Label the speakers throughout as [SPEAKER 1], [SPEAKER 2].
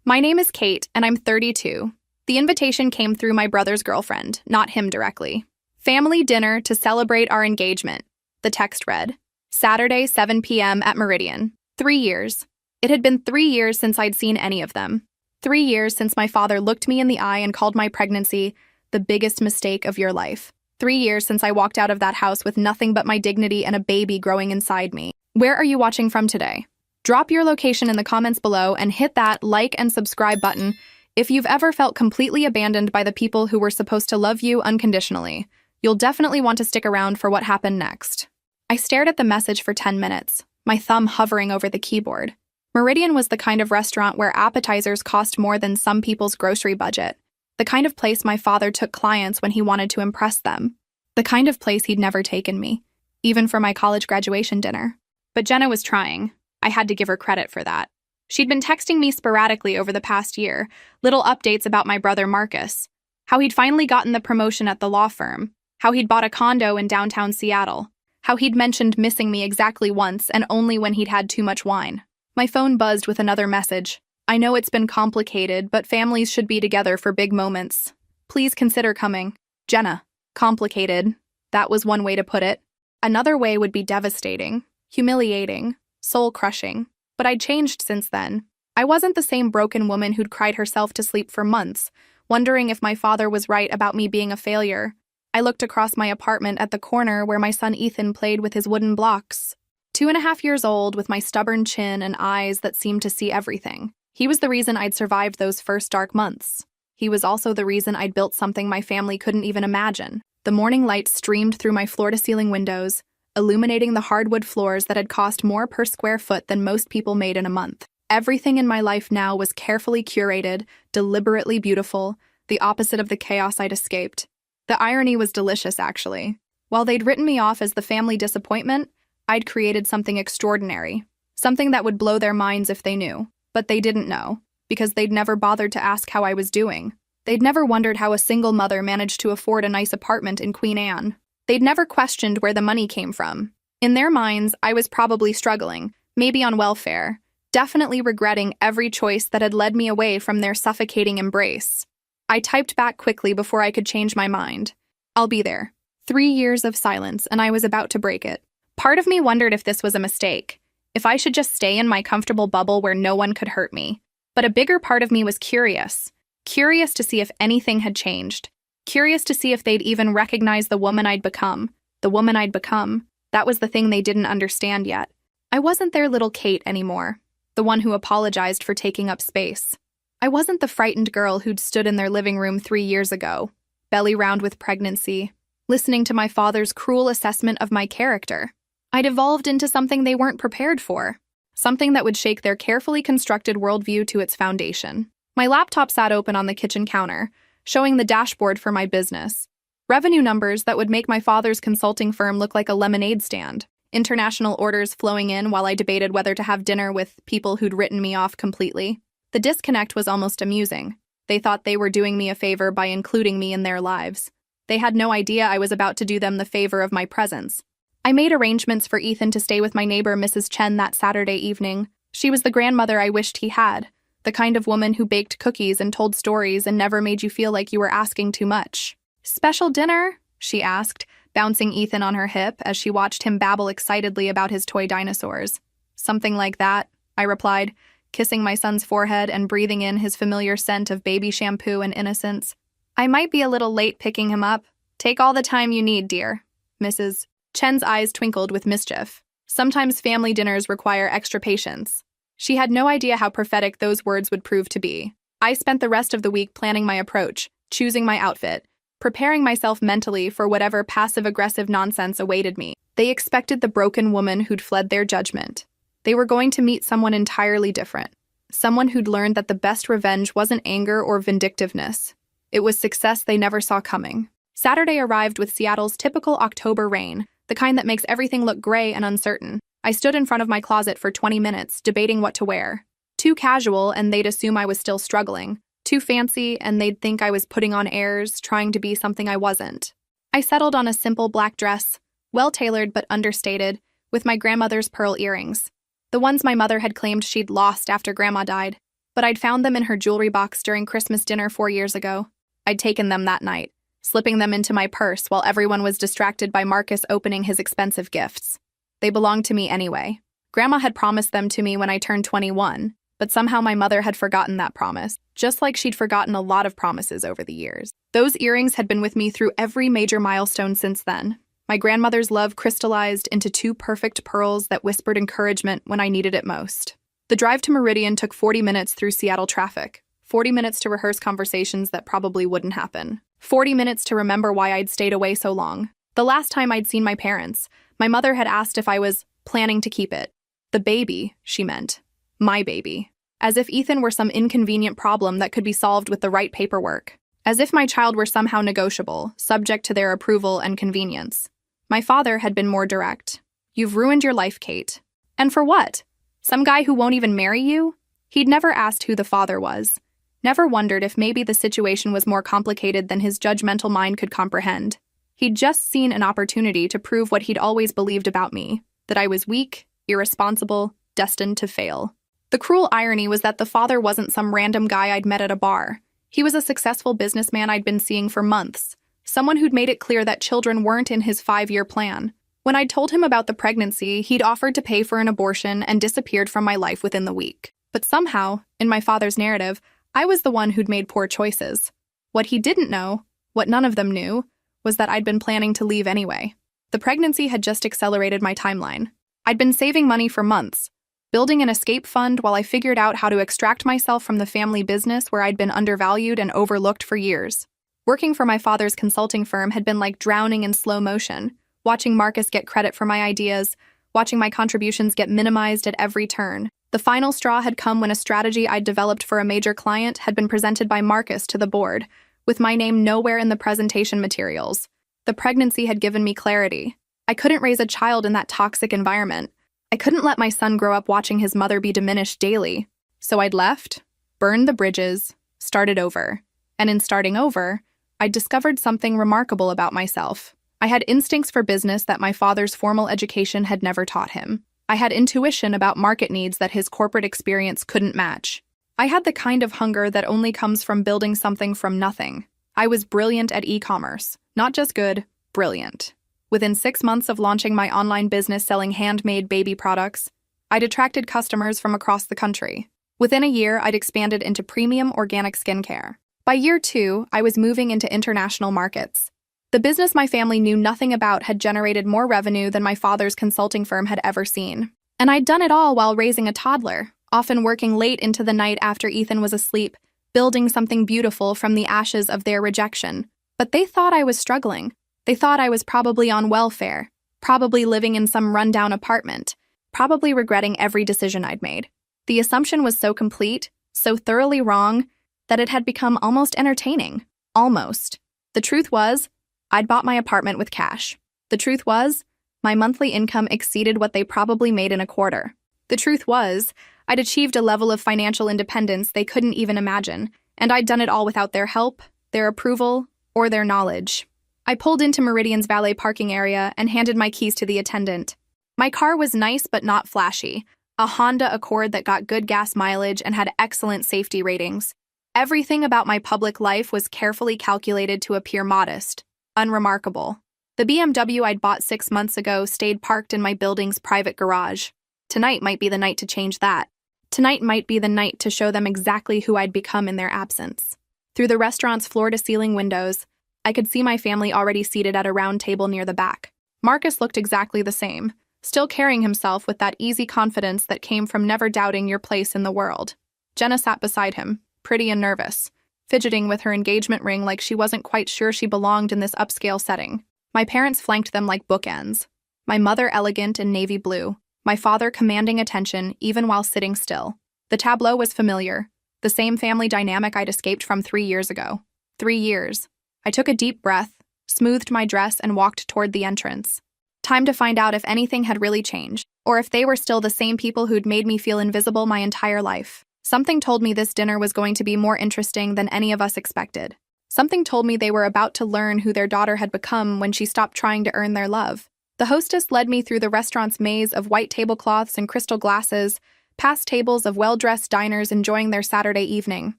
[SPEAKER 1] My name is Kate, and I'm 32. The invitation came through my brother's girlfriend, not him directly. Family dinner to celebrate our engagement. The text read, Saturday, 7 p.m. at Meridian. 3 years. It had been 3 years since I'd seen any of them. 3 years since my father looked me in the eye and called my pregnancy the biggest mistake of your life. 3 years since I walked out of that house with nothing but my dignity and a baby growing inside me. Where are you watching from today? Drop your location in the comments below and hit that like and subscribe button if you've ever felt completely abandoned by the people who were supposed to love you unconditionally. You'll definitely want to stick around for what happened next. I stared at the message for 10 minutes, my thumb hovering over the keyboard. Meridian was the kind of restaurant where appetizers cost more than some people's grocery budget. The kind of place my father took clients when he wanted to impress them. The kind of place he'd never taken me, even for my college graduation dinner. But Jenna was trying. I had to give her credit for that. She'd been texting me sporadically over the past year, little updates about my brother Marcus, how he'd finally gotten the promotion at the law firm, how he'd bought a condo in downtown Seattle, how he'd mentioned missing me exactly once and only when he'd had too much wine. My phone buzzed with another message. I know it's been complicated, but families should be together for big moments. Please consider coming. Jenna. Complicated. That was one way to put it. Another way would be devastating, humiliating, soul-crushing. But I'd changed since then. I wasn't the same broken woman who'd cried herself to sleep for months, wondering if my father was right about me being a failure. I looked across my apartment at the corner where my son Ethan played with his wooden blocks. 2.5 years old, with my stubborn chin and eyes that seemed to see everything. He was the reason I'd survived those first dark months. He was also the reason I'd built something my family couldn't even imagine. The morning light streamed through my floor-to-ceiling windows, illuminating the hardwood floors that had cost more per square foot than most people made in a month. Everything in my life now was carefully curated, deliberately beautiful, the opposite of the chaos I'd escaped. The irony was delicious, actually. While they'd written me off as the family disappointment, I'd created something extraordinary, something that would blow their minds if they knew. But they didn't know, because they'd never bothered to ask how I was doing. They'd never wondered how a single mother managed to afford a nice apartment in Queen Anne. They'd never questioned where the money came from. In their minds, I was probably struggling, maybe on welfare, definitely regretting every choice that had led me away from their suffocating embrace. I typed back quickly before I could change my mind. I'll be there. 3 years of silence, and I was about to break it. Part of me wondered if this was a mistake, if I should just stay in my comfortable bubble where no one could hurt me. But a bigger part of me was curious to see if anything had changed. Curious to see if they'd even recognize the woman I'd become. The woman I'd become. That was the thing they didn't understand yet. I wasn't their little Kate anymore, the one who apologized for taking up space. I wasn't the frightened girl who'd stood in their living room 3 years ago, belly round with pregnancy, listening to my father's cruel assessment of my character. I'd evolved into something they weren't prepared for, something that would shake their carefully constructed worldview to its foundation. My laptop sat open on the kitchen counter, showing the dashboard for my business. Revenue numbers that would make my father's consulting firm look like a lemonade stand. International orders flowing in while I debated whether to have dinner with people who'd written me off completely. The disconnect was almost amusing. They thought they were doing me a favor by including me in their lives. They had no idea I was about to do them the favor of my presence. I made arrangements for Ethan to stay with my neighbor Mrs. Chen that Saturday evening. She was the grandmother I wished he had, the kind of woman who baked cookies and told stories and never made you feel like you were asking too much. "Special dinner?" she asked, bouncing Ethan on her hip as she watched him babble excitedly about his toy dinosaurs. "Something like that," I replied, kissing my son's forehead and breathing in his familiar scent of baby shampoo and innocence. "I might be a little late picking him up. Take all the time you need, dear." Mrs. Chen's eyes twinkled with mischief. Sometimes family dinners require extra patience. She had no idea how prophetic those words would prove to be. I spent the rest of the week planning my approach, choosing my outfit, preparing myself mentally for whatever passive-aggressive nonsense awaited me. They expected the broken woman who'd fled their judgment. They were going to meet someone entirely different, someone who'd learned that the best revenge wasn't anger or vindictiveness. It was success they never saw coming. Saturday arrived with Seattle's typical October rain, the kind that makes everything look gray and uncertain. I stood in front of my closet for 20 minutes, debating what to wear. Too casual, and they'd assume I was still struggling. Too fancy, and they'd think I was putting on airs, trying to be something I wasn't. I settled on a simple black dress, well-tailored but understated, with my grandmother's pearl earrings. The ones my mother had claimed she'd lost after Grandma died. but I'd found them in her jewelry box during Christmas dinner 4 years ago. I'd taken them that night, slipping them into my purse while everyone was distracted by Marcus opening his expensive gifts. They belonged to me anyway. Grandma had promised them to me when I turned 21, but somehow my mother had forgotten that promise, just like she'd forgotten a lot of promises over the years. Those earrings had been with me through every major milestone since then. My grandmother's love crystallized into 2 perfect pearls that whispered encouragement when I needed it most. The drive to Meridian took 40 minutes through Seattle traffic, 40 minutes to rehearse conversations that probably wouldn't happen, 40 minutes to remember why I'd stayed away so long. The last time I'd seen my parents, my mother had asked if I was planning to keep it. The baby, she meant. My baby. As if Ethan were some inconvenient problem that could be solved with the right paperwork. As if my child were somehow negotiable, subject to their approval and convenience. My father had been more direct. You've ruined your life, Kate. And for what? Some guy who won't even marry you? He'd never asked who the father was. Never wondered if maybe the situation was more complicated than his judgmental mind could comprehend. He'd just seen an opportunity to prove what he'd always believed about me, that I was weak, irresponsible, destined to fail. The cruel irony was that the father wasn't some random guy I'd met at a bar. He was a successful businessman I'd been seeing for months, someone who'd made it clear that children weren't in his 5-year plan. When I'd told him about the pregnancy, he'd offered to pay for an abortion and disappeared from my life within the week. But somehow, in my father's narrative, I was the one who'd made poor choices. What he didn't know, what none of them knew, was that I'd been planning to leave anyway. The pregnancy had just accelerated my timeline. I'd been saving money for months, building an escape fund while I figured out how to extract myself from the family business where I'd been undervalued and overlooked for years. Working for my father's consulting firm had been like drowning in slow motion, watching Marcus get credit for my ideas, watching my contributions get minimized at every turn. The final straw had come when a strategy I'd developed for a major client had been presented by Marcus to the board, with my name nowhere in the presentation materials. The pregnancy had given me clarity. I couldn't raise a child in that toxic environment. I couldn't let my son grow up watching his mother be diminished daily. So I'd left, burned the bridges, started over. And in starting over, I'd discovered something remarkable about myself. I had instincts for business that my father's formal education had never taught him. I had intuition about market needs that his corporate experience couldn't match. I had the kind of hunger that only comes from building something from nothing. I was brilliant at e-commerce. Not just good, brilliant. Within 6 months of launching my online business selling handmade baby products, I'd attracted customers from across the country. Within a year, I'd expanded into premium organic skincare. By year 2, I was moving into international markets. The business my family knew nothing about had generated more revenue than my father's consulting firm had ever seen. And I'd done it all while raising a toddler, often working late into the night after Ethan was asleep, building something beautiful from the ashes of their rejection. But they thought I was struggling. They thought I was probably on welfare, probably living in some rundown apartment, probably regretting every decision I'd made. The assumption was so complete, so thoroughly wrong, that it had become almost entertaining. Almost. The truth was, I'd bought my apartment with cash. The truth was, my monthly income exceeded what they probably made in a quarter. The truth was, I'd achieved a level of financial independence they couldn't even imagine, and I'd done it all without their help, their approval, or their knowledge. I pulled into Meridian's valet parking area and handed my keys to the attendant. My car was nice but not flashy, a Honda Accord that got good gas mileage and had excellent safety ratings. Everything about my public life was carefully calculated to appear modest, unremarkable. The BMW I'd bought 6 months ago stayed parked in my building's private garage. Tonight might be the night to change that. Tonight might be the night to show them exactly who I'd become in their absence. Through the restaurant's floor-to-ceiling windows, I could see my family already seated at a round table near the back. Marcus looked exactly the same, still carrying himself with that easy confidence that came from never doubting your place in the world. Jenna sat beside him, pretty and nervous, fidgeting with her engagement ring like she wasn't quite sure she belonged in this upscale setting. My parents flanked them like bookends. My mother elegant in navy blue, my father commanding attention even while sitting still. The tableau was familiar, the same family dynamic I'd escaped from 3 years ago. 3 years. I took a deep breath, smoothed my dress, and walked toward the entrance. Time to find out if anything had really changed, or if they were still the same people who'd made me feel invisible my entire life. Something told me this dinner was going to be more interesting than any of us expected. Something told me they were about to learn who their daughter had become when she stopped trying to earn their love. The hostess led me through the restaurant's maze of white tablecloths and crystal glasses, past tables of well-dressed diners enjoying their Saturday evening.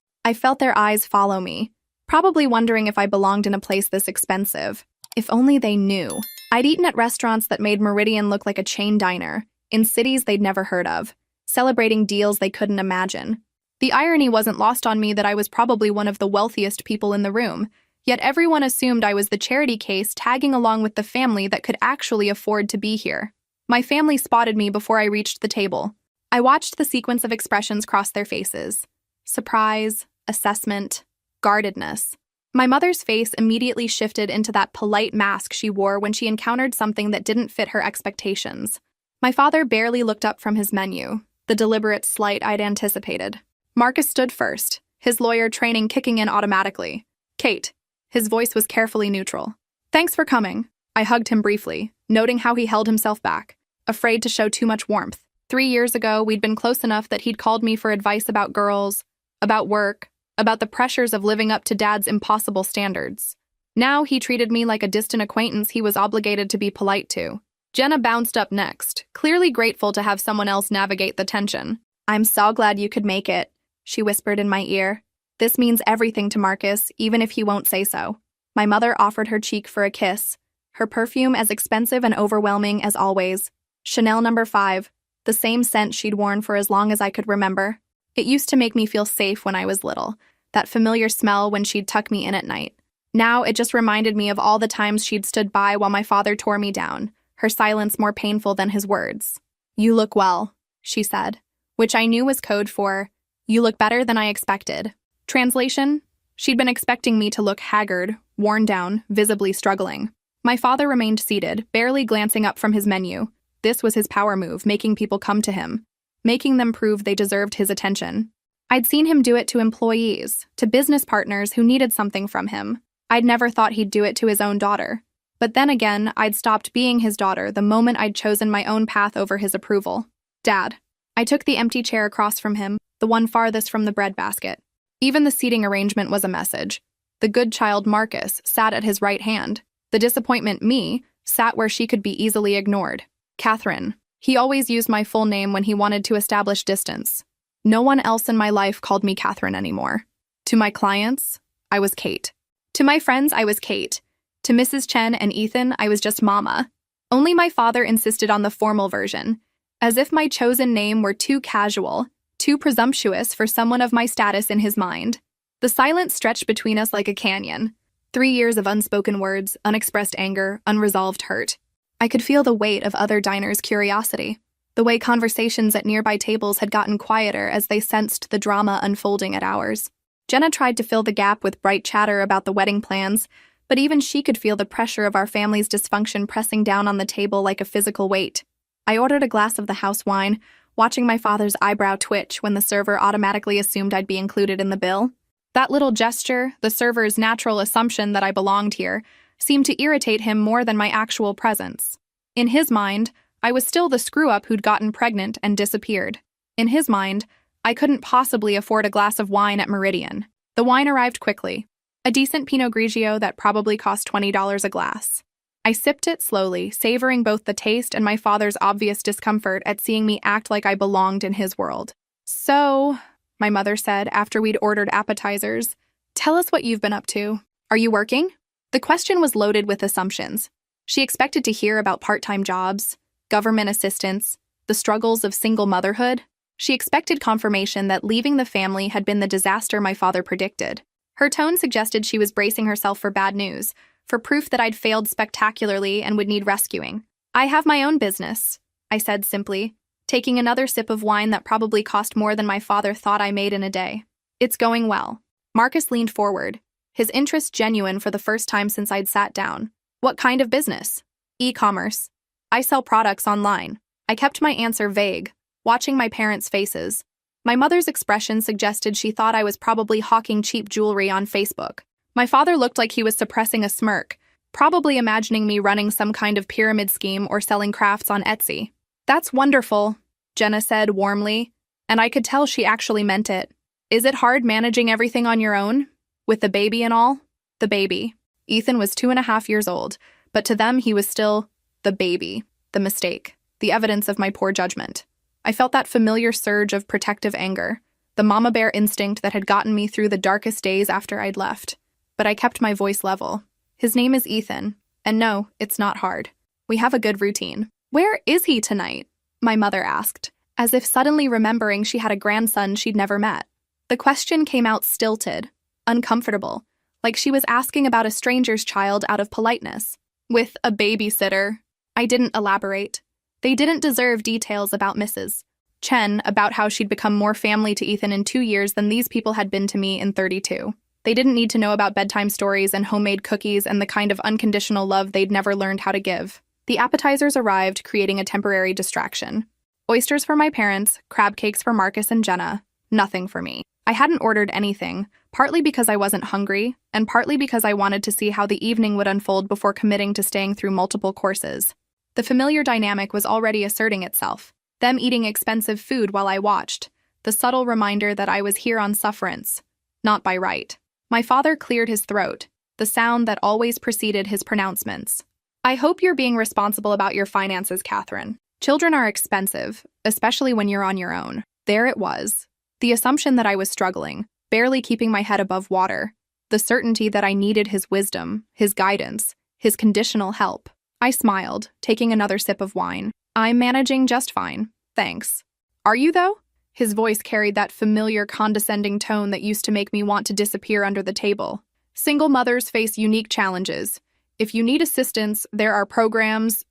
[SPEAKER 1] I felt their eyes follow me, probably wondering if I belonged in a place this expensive. If only they knew. I'd eaten at restaurants that made Meridian look like a chain diner, in cities they'd never heard of, celebrating deals they couldn't imagine. The irony wasn't lost on me that I was probably one of the wealthiest people in the room, yet everyone assumed I was the charity case tagging along with the family that could actually afford to be here. My family spotted me before I reached the table. I watched the sequence of expressions cross their faces. Surprise, assessment, guardedness. My mother's face immediately shifted into that polite mask she wore when she encountered something that didn't fit her expectations. My father barely looked up from his menu, the deliberate slight I'd anticipated. Marcus stood first, his lawyer training kicking in automatically. Kate. His voice was carefully neutral. Thanks for coming. I hugged him briefly, noting how he held himself back, afraid to show too much warmth. 3 years ago, we'd been close enough that he'd called me for advice about girls, about work, about the pressures of living up to Dad's impossible standards. Now he treated me like a distant acquaintance he was obligated to be polite to. Jenna bounced up next, clearly grateful to have someone else navigate the tension. I'm so glad you could make it, she whispered in my ear. This means everything to Marcus, even if he won't say so. My mother offered her cheek for a kiss, her perfume as expensive and overwhelming as always. Chanel No. 5, the same scent she'd worn for as long as I could remember. It used to make me feel safe when I was little, that familiar smell when she'd tuck me in at night. Now it just reminded me of all the times she'd stood by while my father tore me down, her silence more painful than his words. You look well, she said, which I knew was code for, you look better than I expected. Translation? She'd been expecting me to look haggard, worn down, visibly struggling. My father remained seated, barely glancing up from his menu. This was his power move, making people come to him, making them prove they deserved his attention. I'd seen him do it to employees, to business partners who needed something from him. I'd never thought he'd do it to his own daughter. But then again, I'd stopped being his daughter the moment I'd chosen my own path over his approval. Dad. I took the empty chair across from him, the one farthest from the breadbasket. Even the seating arrangement was a message. The good child Marcus sat at his right hand. The disappointment me sat where she could be easily ignored. Catherine. He always used my full name when he wanted to establish distance. No one else in my life called me Catherine anymore. To my clients, I was Kate. To my friends, I was Kate. To Mrs. Chen and Ethan, I was just Mama. Only my father insisted on the formal version, as if my chosen name were too casual, too presumptuous for someone of my status in his mind. The silence stretched between us like a canyon. 3 years of unspoken words, unexpressed anger, unresolved hurt. I could feel the weight of other diners' curiosity, the way conversations at nearby tables had gotten quieter as they sensed the drama unfolding at ours. Jenna tried to fill the gap with bright chatter about the wedding plans, but even she could feel the pressure of our family's dysfunction pressing down on the table like a physical weight. I ordered a glass of the house wine, watching my father's eyebrow twitch when the server automatically assumed I'd be included in the bill. That little gesture, the server's natural assumption that I belonged here, seemed to irritate him more than my actual presence. In his mind, I was still the screw-up who'd gotten pregnant and disappeared. In his mind, I couldn't possibly afford a glass of wine at Meridian. The wine arrived quickly. A decent Pinot Grigio that probably cost $20 a glass. I sipped it slowly, savoring both the taste and my father's obvious discomfort at seeing me act like I belonged in his world. So, my mother said after we'd ordered appetizers, tell us what you've been up to. Are you working? The question was loaded with assumptions. She expected to hear about part-time jobs, government assistance, the struggles of single motherhood. She expected confirmation that leaving the family had been the disaster my father predicted. Her tone suggested she was bracing herself for bad news, for proof that I'd failed spectacularly and would need rescuing. I have my own business, I said simply, taking another sip of wine that probably cost more than my father thought I made in a day. It's going well. Marcus leaned forward, his interest genuine for the first time since I'd sat down. What kind of business? E-commerce. I sell products online. I kept my answer vague, watching my parents' faces. My mother's expression suggested she thought I was probably hawking cheap jewelry on Facebook. My father looked like he was suppressing a smirk, probably imagining me running some kind of pyramid scheme or selling crafts on Etsy. That's wonderful, Jenna said warmly, and I could tell she actually meant it. Is it hard managing everything on your own? With the baby and all? The baby. Ethan was 2.5 years old, but to them he was still the baby, the mistake, the evidence of my poor judgment. I felt that familiar surge of protective anger, the mama bear instinct that had gotten me through the darkest days after I'd left. But I kept my voice level. His name is Ethan, and no, it's not hard. We have a good routine. Where is he tonight? My mother asked, as if suddenly remembering she had a grandson she'd never met. The question came out stilted, uncomfortable, like she was asking about a stranger's child out of politeness. With a babysitter. I didn't elaborate. They didn't deserve details about Mrs. Chen, about how she'd become more family to Ethan in 2 years than these people had been to me in 32. They didn't need to know about bedtime stories and homemade cookies and the kind of unconditional love they'd never learned how to give. The appetizers arrived, creating a temporary distraction. Oysters for my parents, crab cakes for Marcus and Jenna. Nothing for me. I hadn't ordered anything, partly because I wasn't hungry, and partly because I wanted to see how the evening would unfold before committing to staying through multiple courses. The familiar dynamic was already asserting itself. Them eating expensive food while I watched. The subtle reminder that I was here on sufferance, not by right. My father cleared his throat, the sound that always preceded his pronouncements. I hope you're being responsible about your finances, Catherine. Children are expensive, especially when you're on your own. There it was. The assumption that I was struggling, barely keeping my head above water. The certainty that I needed his wisdom, his guidance, his conditional help. I smiled, taking another sip of wine. I'm managing just fine, thanks. Are you, though? His voice carried that familiar, condescending tone that used to make me want to disappear under the table. Single mothers face unique challenges. If you need assistance, there are programs,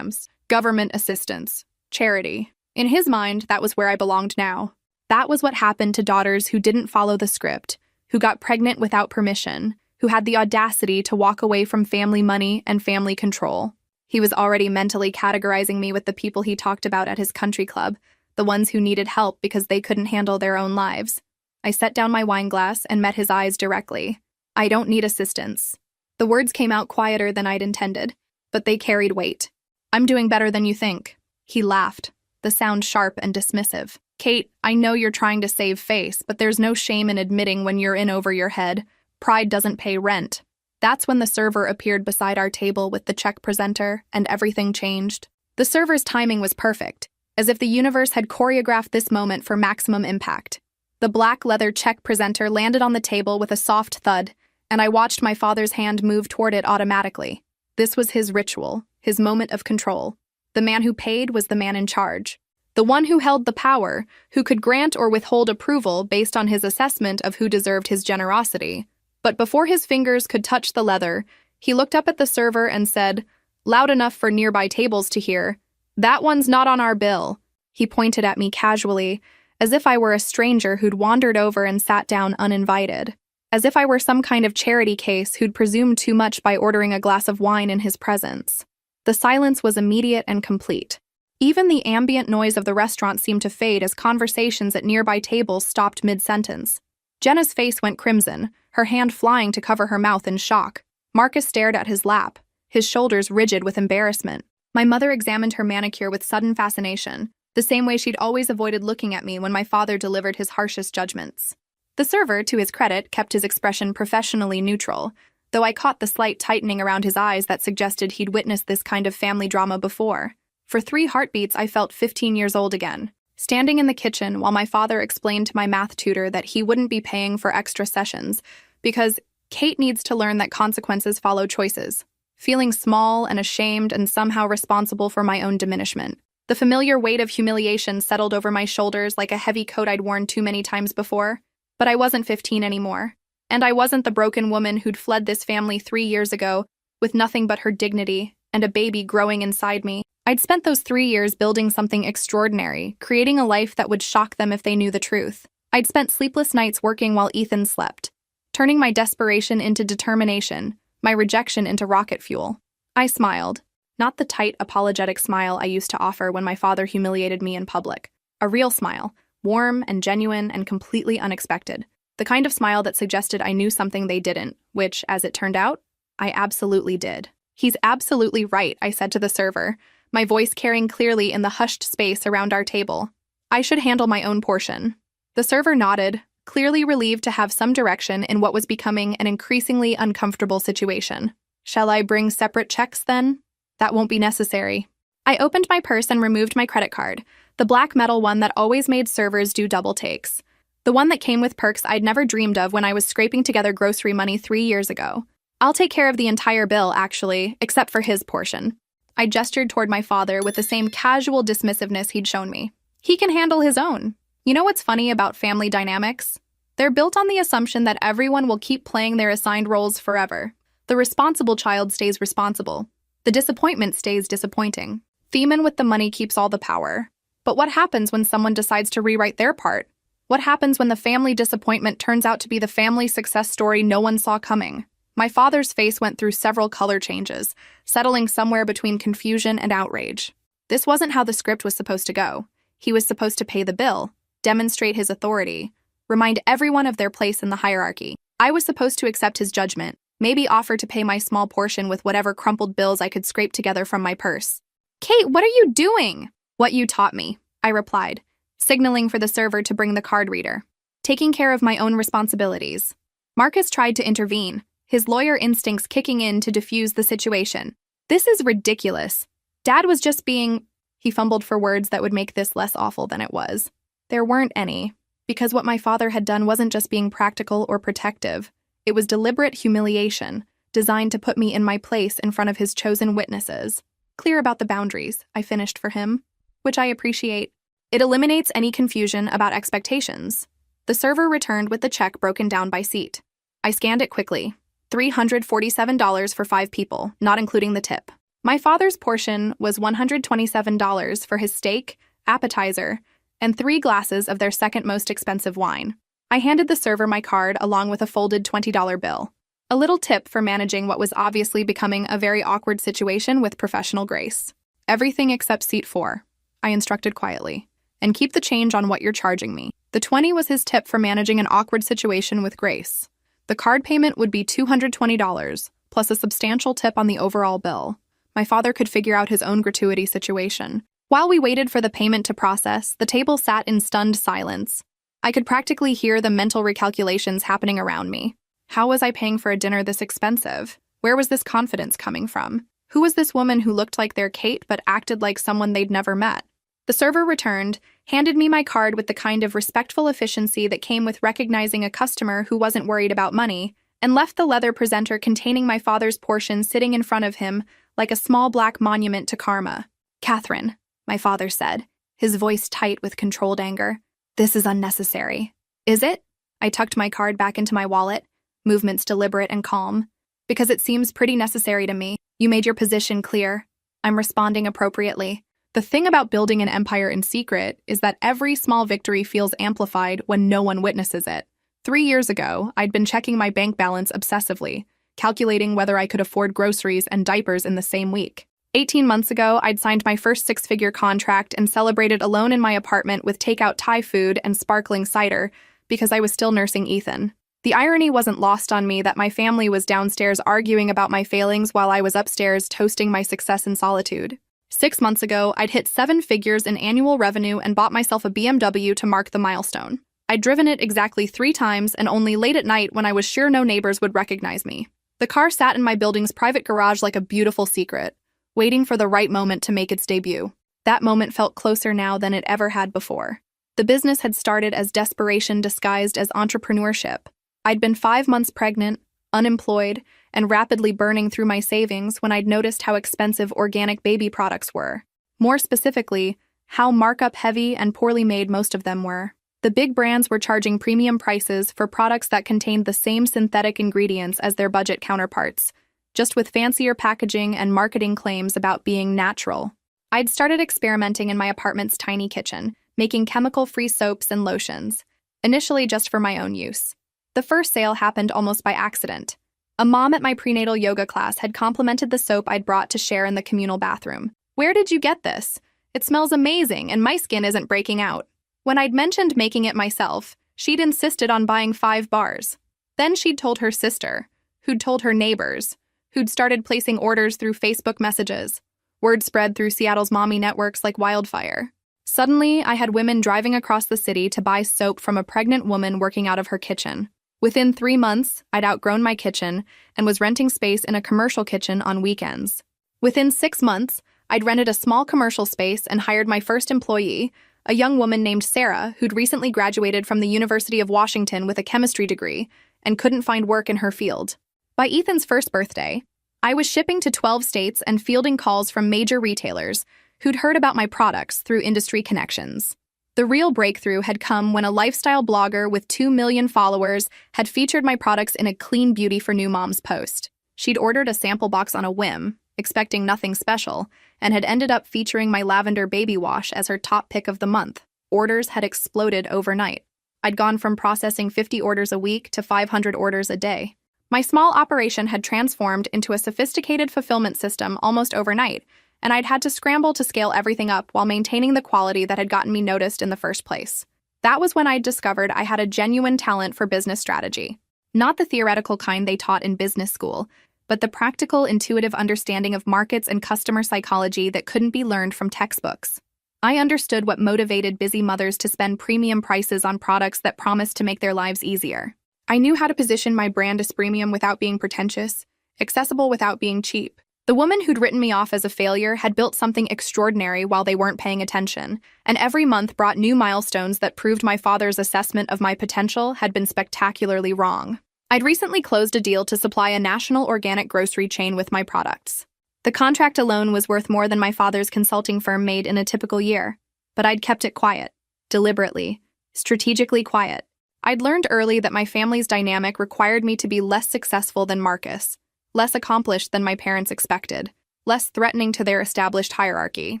[SPEAKER 1] government assistance, charity. In his mind, that was where I belonged now. That was what happened to daughters who didn't follow the script, who got pregnant without permission, who had the audacity to walk away from family money and family control. He was already mentally categorizing me with the people he talked about at his country club, the ones who needed help because they couldn't handle their own lives. I set down my wine glass and met his eyes directly. I don't need assistance. The words came out quieter than I'd intended, but they carried weight. I'm doing better than you think. He laughed, the sound sharp and dismissive. Kate, I know you're trying to save face, but there's no shame in admitting when you're in over your head. Pride doesn't pay rent. That's when the server appeared beside our table with the check presenter, and everything changed. The server's timing was perfect, as if the universe had choreographed this moment for maximum impact. The black leather check presenter landed on the table with a soft thud, and I watched my father's hand move toward it automatically. This was his ritual, his moment of control. The man who paid was the man in charge. The one who held the power, who could grant or withhold approval based on his assessment of who deserved his generosity. But before his fingers could touch the leather, he looked up at the server and said, loud enough for nearby tables to hear, "That one's not on our bill." He pointed at me casually, as if I were a stranger who'd wandered over and sat down uninvited. As if I were some kind of charity case who'd presumed too much by ordering a glass of wine in his presence. The silence was immediate and complete. Even the ambient noise of the restaurant seemed to fade as conversations at nearby tables stopped mid-sentence. Jenna's face went crimson, her hand flying to cover her mouth in shock. Marcus stared at his lap, his shoulders rigid with embarrassment. My mother examined her manicure with sudden fascination, the same way she'd always avoided looking at me when my father delivered his harshest judgments. The server, to his credit, kept his expression professionally neutral, though I caught the slight tightening around his eyes that suggested he'd witnessed this kind of family drama before. For 3 heartbeats, I felt 15 years old again. Standing in the kitchen while my father explained to my math tutor that he wouldn't be paying for extra sessions because Kate needs to learn that consequences follow choices. Feeling small and ashamed and somehow responsible for my own diminishment. The familiar weight of humiliation settled over my shoulders like a heavy coat I'd worn too many times before. But I wasn't 15 anymore. And I wasn't the broken woman who'd fled this family 3 years ago with nothing but her dignity and a baby growing inside me. I'd spent those 3 years building something extraordinary, creating a life that would shock them if they knew the truth. I'd spent sleepless nights working while Ethan slept, turning my desperation into determination, my rejection into rocket fuel. I smiled, not the tight, apologetic smile I used to offer when my father humiliated me in public. A real smile, warm and genuine and completely unexpected. The kind of smile that suggested I knew something they didn't, which, as it turned out, I absolutely did. He's absolutely right, I said to the server, my voice carrying clearly in the hushed space around our table. I should handle my own portion. The server nodded, clearly relieved to have some direction in what was becoming an increasingly uncomfortable situation. Shall I bring separate checks then? That won't be necessary. I opened my purse and removed my credit card, The black metal one that always made servers do double takes. The one that came with perks I'd never dreamed of when I was scraping together grocery money 3 years ago. I'll take care of the entire bill, actually, except for his portion. I gestured toward my father with the same casual dismissiveness he'd shown me. He can handle his own. You know what's funny about family dynamics? They're built on the assumption that everyone will keep playing their assigned roles forever. The responsible child stays responsible. The disappointment stays disappointing. The man with the money keeps all the power. But what happens when someone decides to rewrite their part? What happens when the family disappointment turns out to be the family success story no one saw coming? My father's face went through several color changes, settling somewhere between confusion and outrage. This wasn't how the script was supposed to go. He was supposed to pay the bill, demonstrate his authority, remind everyone of their place in the hierarchy. I was supposed to accept his judgment, maybe offer to pay my small portion with whatever crumpled bills I could scrape together from my purse. "Kate, what are you doing?" "What you taught me," I replied, signaling for the server to bring the card reader. Taking care of my own responsibilities. Marcus tried to intervene, his lawyer instincts kicking in to defuse the situation. "This is ridiculous. Dad was just being—" He fumbled for words that would make this less awful than it was. There weren't any, because what my father had done wasn't just being practical or protective. It was deliberate humiliation, designed to put me in my place in front of his chosen witnesses. Clear about the boundaries, I finished for him, which I appreciate. It eliminates any confusion about expectations. The server returned with the check broken down by seat. I scanned it quickly. $347 for 5 people, not including the tip. My father's portion was $127 for his steak, appetizer, and 3 glasses of their second most expensive wine. I handed the server my card along with a folded $20 bill. A little tip for managing what was obviously becoming a very awkward situation with professional grace. "Everything except seat 4, I instructed quietly. "And keep the change on what you're charging me." The 20 was his tip for managing an awkward situation with grace. The card payment would be $220, plus a substantial tip on the overall bill. My father could figure out his own gratuity situation. While we waited for the payment to process, the table sat in stunned silence. I could practically hear the mental recalculations happening around me. How was I paying for a dinner this expensive? Where was this confidence coming from? Who was this woman who looked like their Kate but acted like someone they'd never met? The server returned, handed me my card with the kind of respectful efficiency that came with recognizing a customer who wasn't worried about money, and left the leather presenter containing my father's portion sitting in front of him like a small black monument to karma. "Catherine," my father said, his voice tight with controlled anger, "this is unnecessary." "Is it?" I tucked my card back into my wallet, movements deliberate and calm. "Because it seems pretty necessary to me. You made your position clear. I'm responding appropriately. The thing about building an empire in secret is that every small victory feels amplified when no one witnesses it. 3 years ago, I'd been checking my bank balance obsessively, calculating whether I could afford groceries and diapers in the same week. 18 months ago, I'd signed my first 6-figure contract and celebrated alone in my apartment with takeout Thai food and sparkling cider because I was still nursing Ethan. The irony wasn't lost on me that my family was downstairs arguing about my failings while I was upstairs toasting my success in solitude. 6 months ago, I'd hit 7 figures in annual revenue and bought myself a BMW to mark the milestone. I'd driven it exactly 3 times and only late at night when I was sure no neighbors would recognize me. The car sat in my building's private garage like a beautiful secret, waiting for the right moment to make its debut. That moment felt closer now than it ever had before. The business had started as desperation disguised as entrepreneurship. I'd been 5 months pregnant, unemployed, and rapidly burning through my savings when I'd noticed how expensive organic baby products were. More specifically, how markup-heavy and poorly made most of them were. The big brands were charging premium prices for products that contained the same synthetic ingredients as their budget counterparts, just with fancier packaging and marketing claims about being natural. I'd started experimenting in my apartment's tiny kitchen, making chemical-free soaps and lotions, initially just for my own use. The first sale happened almost by accident. A mom at my prenatal yoga class had complimented the soap I'd brought to share in the communal bathroom. "Where did you get this? It smells amazing and my skin isn't breaking out." When I'd mentioned making it myself, she'd insisted on buying 5 bars. Then she'd told her sister, who'd told her neighbors, who'd started placing orders through Facebook messages. Word spread through Seattle's mommy networks like wildfire. Suddenly, I had women driving across the city to buy soap from a pregnant woman working out of her kitchen. Within 3 months, I'd outgrown my kitchen and was renting space in a commercial kitchen on weekends. Within 6 months, I'd rented a small commercial space and hired my first employee, a young woman named Sarah, who'd recently graduated from the University of Washington with a chemistry degree and couldn't find work in her field. By Ethan's first birthday, I was shipping to 12 states and fielding calls from major retailers who'd heard about my products through industry connections. The real breakthrough had come when a lifestyle blogger with 2 million followers had featured my products in a Clean Beauty for New Moms post. She'd ordered a sample box on a whim, expecting nothing special, and had ended up featuring my lavender baby wash as her top pick of the month. Orders had exploded overnight. I'd gone from processing 50 orders a week to 500 orders a day. My small operation had transformed into a sophisticated fulfillment system almost overnight, and I'd had to scramble to scale everything up while maintaining the quality that had gotten me noticed in the first place. That was when I'd discovered I had a genuine talent for business strategy. Not the theoretical kind they taught in business school, but the practical, intuitive understanding of markets and customer psychology that couldn't be learned from textbooks. I understood what motivated busy mothers to spend premium prices on products that promised to make their lives easier. I knew how to position my brand as premium without being pretentious, accessible without being cheap. The woman who'd written me off as a failure had built something extraordinary while they weren't paying attention, and every month brought new milestones that proved my father's assessment of my potential had been spectacularly wrong. I'd recently closed a deal to supply a national organic grocery chain with my products. The contract alone was worth more than my father's consulting firm made in a typical year, but I'd kept it quiet, deliberately, strategically quiet. I'd learned early that my family's dynamic required me to be less successful than Marcus, less accomplished than my parents expected, less threatening to their established hierarchy.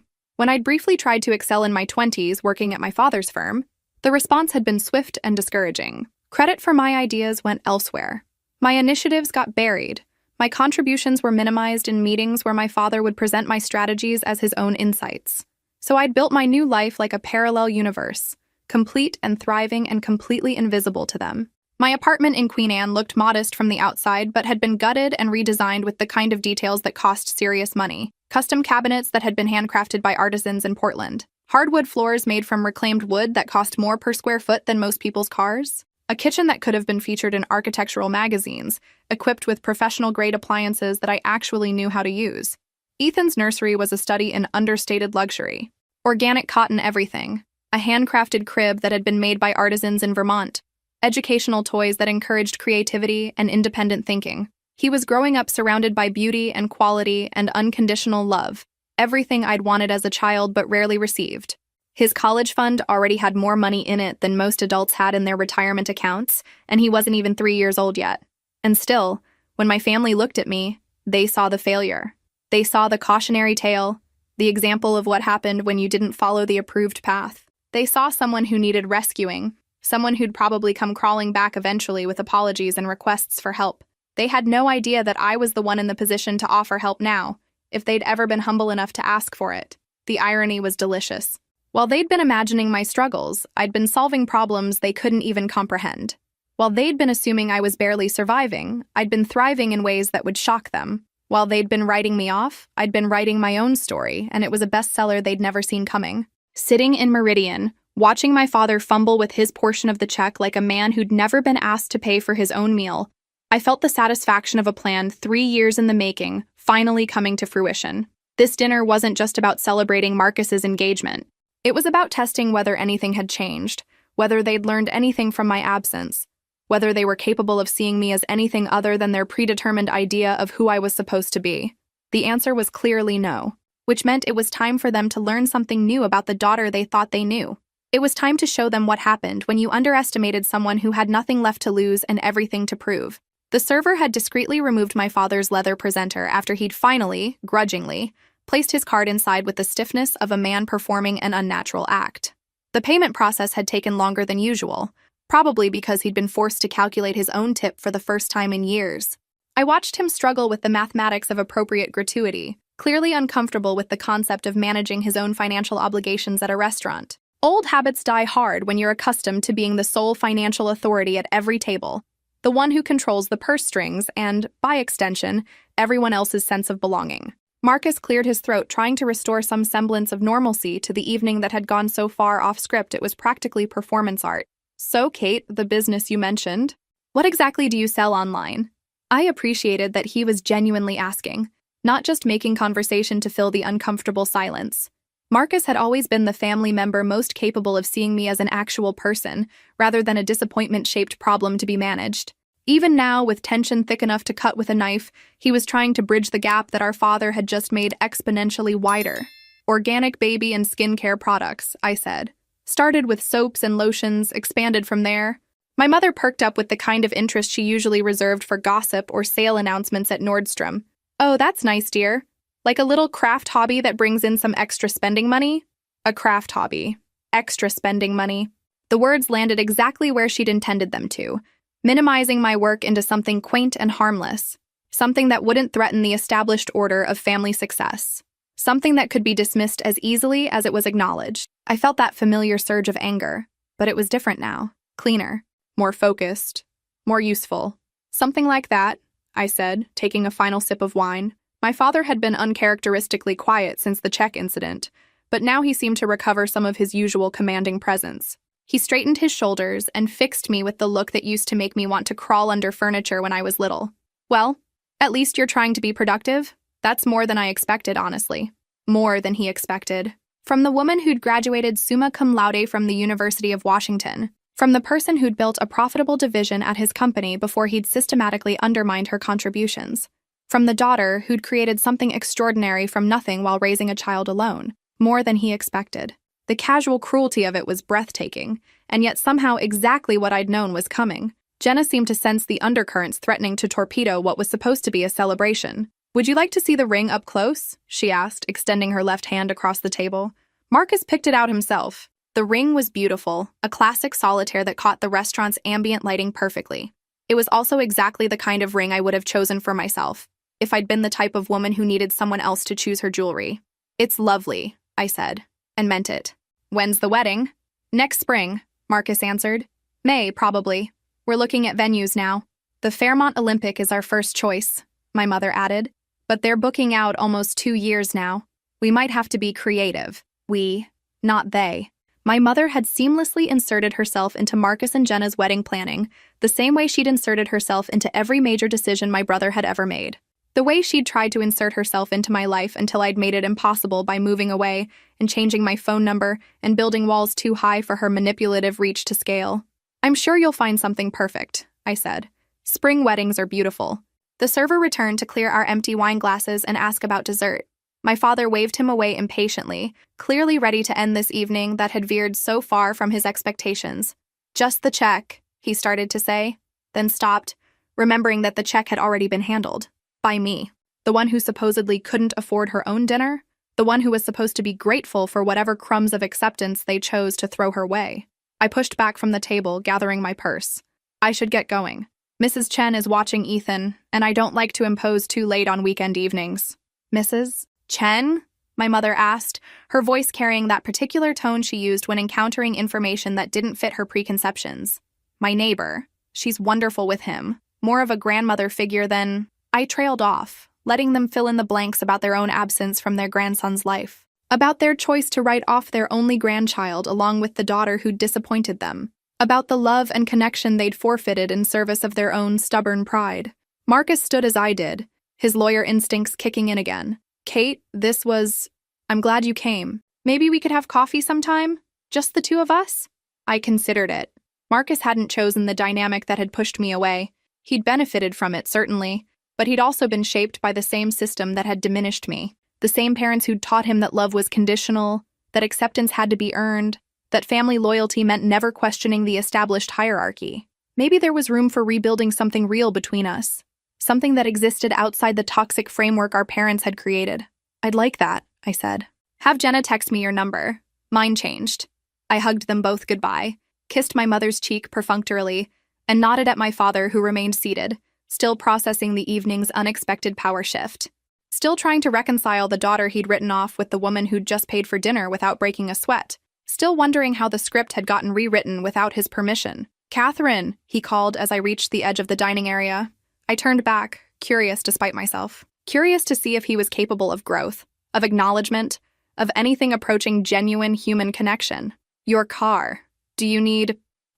[SPEAKER 1] When I'd briefly tried to excel in my 20s working at my father's firm, the response had been swift and discouraging. Credit for my ideas went elsewhere. My initiatives got buried. My contributions were minimized in meetings where my father would present my strategies as his own insights. So I'd built my new life like a parallel universe, complete and thriving and completely invisible to them. My apartment in Queen Anne looked modest from the outside, but had been gutted and redesigned with the kind of details that cost serious money. Custom cabinets that had been handcrafted by artisans in Portland. Hardwood floors made from reclaimed wood that cost more per square foot than most people's cars. A kitchen that could have been featured in architectural magazines, equipped with professional-grade appliances that I actually knew how to use. Ethan's nursery was a study in understated luxury. Organic cotton everything. A handcrafted crib that had been made by artisans in Vermont. Educational toys that encouraged creativity and independent thinking. He was growing up surrounded by beauty and quality and unconditional love. Everything I'd wanted as a child but rarely received. His college fund already had more money in it than most adults had in their retirement accounts, and he wasn't even 3 years old yet. And still, when my family looked at me, they saw the failure. They saw the cautionary tale, the example of what happened when you didn't follow the approved path. They saw someone who needed rescuing, someone who'd probably come crawling back eventually with apologies and requests for help. They had no idea that I was the one in the position to offer help now, if they'd ever been humble enough to ask for it. The irony was delicious. While they'd been imagining my struggles, I'd been solving problems they couldn't even comprehend. While they'd been assuming I was barely surviving, I'd been thriving in ways that would shock them. While they'd been writing me off, I'd been writing my own story, and it was a bestseller they'd never seen coming. Sitting in Meridian, watching my father fumble with his portion of the check like a man who'd never been asked to pay for his own meal, I felt the satisfaction of a plan 3 years in the making finally coming to fruition. This dinner wasn't just about celebrating Marcus's engagement. It was about testing whether anything had changed, whether they'd learned anything from my absence, whether they were capable of seeing me as anything other than their predetermined idea of who I was supposed to be. The answer was clearly no, which meant it was time for them to learn something new about the daughter they thought they knew. It was time to show them what happened when you underestimated someone who had nothing left to lose and everything to prove. The server had discreetly removed my father's leather presenter after he'd finally, grudgingly, placed his card inside with the stiffness of a man performing an unnatural act. The payment process had taken longer than usual, probably because he'd been forced to calculate his own tip for the first time in years. I watched him struggle with the mathematics of appropriate gratuity, clearly uncomfortable with the concept of managing his own financial obligations at a restaurant. Old habits die hard when you're accustomed to being the sole financial authority at every table, the one who controls the purse strings and, by extension, everyone else's sense of belonging. Marcus cleared his throat, trying to restore some semblance of normalcy to the evening that had gone so far off script it was practically performance art. So, Kate, the business you mentioned, what exactly do you sell online? I appreciated that he was genuinely asking. not just making conversation to fill the uncomfortable silence. Marcus had always been the family member most capable of seeing me as an actual person, rather than a disappointment-shaped problem to be managed. Even now, with tension thick enough to cut with a knife, he was trying to bridge the gap that our father had just made exponentially wider. Organic baby and skincare products, I said. Started with soaps and lotions, expanded from there. My mother perked up with the kind of interest she usually reserved for gossip or sale announcements at Nordstrom. Oh, that's nice, dear. Like a little craft hobby that brings in some extra spending money? A craft hobby. Extra spending money. The words landed exactly where she'd intended them to, minimizing my work into something quaint and harmless, something that wouldn't threaten the established order of family success, something that could be dismissed as easily as it was acknowledged. I felt that familiar surge of anger, but it was different now, cleaner, more focused, more useful. Something like that, I said, taking a final sip of wine. My father had been uncharacteristically quiet since the check incident, but now he seemed to recover some of his usual commanding presence. He straightened his shoulders and fixed me with the look that used to make me want to crawl under furniture when I was little. Well, at least you're trying to be productive. That's more than I expected, honestly. More than he expected. From the woman who'd graduated summa cum laude from the University of Washington. From the person who'd built a profitable division at his company before he'd systematically undermined her contributions. From the daughter who'd created something extraordinary from nothing while raising a child alone. More than he expected. The casual cruelty of it was breathtaking, and yet somehow exactly what I'd known was coming. Jenna seemed to sense the undercurrents threatening to torpedo what was supposed to be a celebration. Would you like to see the ring up close? She asked, extending her left hand across the table. Marcus picked it out himself. The ring was beautiful, a classic solitaire that caught the restaurant's ambient lighting perfectly. It was also exactly the kind of ring I would have chosen for myself, if I'd been the type of woman who needed someone else to choose her jewelry. It's lovely, I said, and meant it. When's the wedding? Next spring, Marcus answered. May, probably. We're looking at venues now. The Fairmont Olympic is our first choice, my mother added. But they're booking out almost 2 years now. We might have to be creative. We, not they. My mother had seamlessly inserted herself into Marcus and Jenna's wedding planning, the same way she'd inserted herself into every major decision my brother had ever made. The way she'd tried to insert herself into my life until I'd made it impossible by moving away and changing my phone number and building walls too high for her manipulative reach to scale. I'm sure you'll find something perfect, I said. Spring weddings are beautiful. The server returned to clear our empty wine glasses and ask about dessert. My father waved him away impatiently, clearly ready to end this evening that had veered so far from his expectations. Just the check, he started to say, then stopped, remembering that the check had already been handled. By me. The one who supposedly couldn't afford her own dinner? The one who was supposed to be grateful for whatever crumbs of acceptance they chose to throw her way. I pushed back from the table, gathering my purse. I should get going. Mrs. Chen is watching Ethan, and I don't like to impose too late on weekend evenings. Mrs. Chen? My mother asked, her voice carrying that particular tone she used when encountering information that didn't fit her preconceptions. My neighbor. She's wonderful with him. More of a grandmother figure than... I trailed off, letting them fill in the blanks about their own absence from their grandson's life. About their choice to write off their only grandchild along with the daughter who'd disappointed them. About the love and connection they'd forfeited in service of their own stubborn pride. Marcus stood as I did, his lawyer instincts kicking in again. Kate, I'm glad you came. Maybe we could have coffee sometime? Just the two of us? I considered it. Marcus hadn't chosen the dynamic that had pushed me away. He'd benefited from it, certainly, but he'd also been shaped by the same system that had diminished me. The same parents who'd taught him that love was conditional, that acceptance had to be earned, that family loyalty meant never questioning the established hierarchy. Maybe there was room for rebuilding something real between us. Something that existed outside the toxic framework our parents had created. I'd like that, I said. Have Jenna text me your number. Mine changed. I hugged them both goodbye, kissed my mother's cheek perfunctorily, and nodded at my father who remained seated, still processing the evening's unexpected power shift. Still trying to reconcile the daughter he'd written off with the woman who'd just paid for dinner without breaking a sweat. Still wondering how the script had gotten rewritten without his permission. Catherine, he called as I reached the edge of the dining area. I turned back, curious despite myself. Curious to see if he was capable of growth, of acknowledgement, of anything approaching genuine human connection. Your car.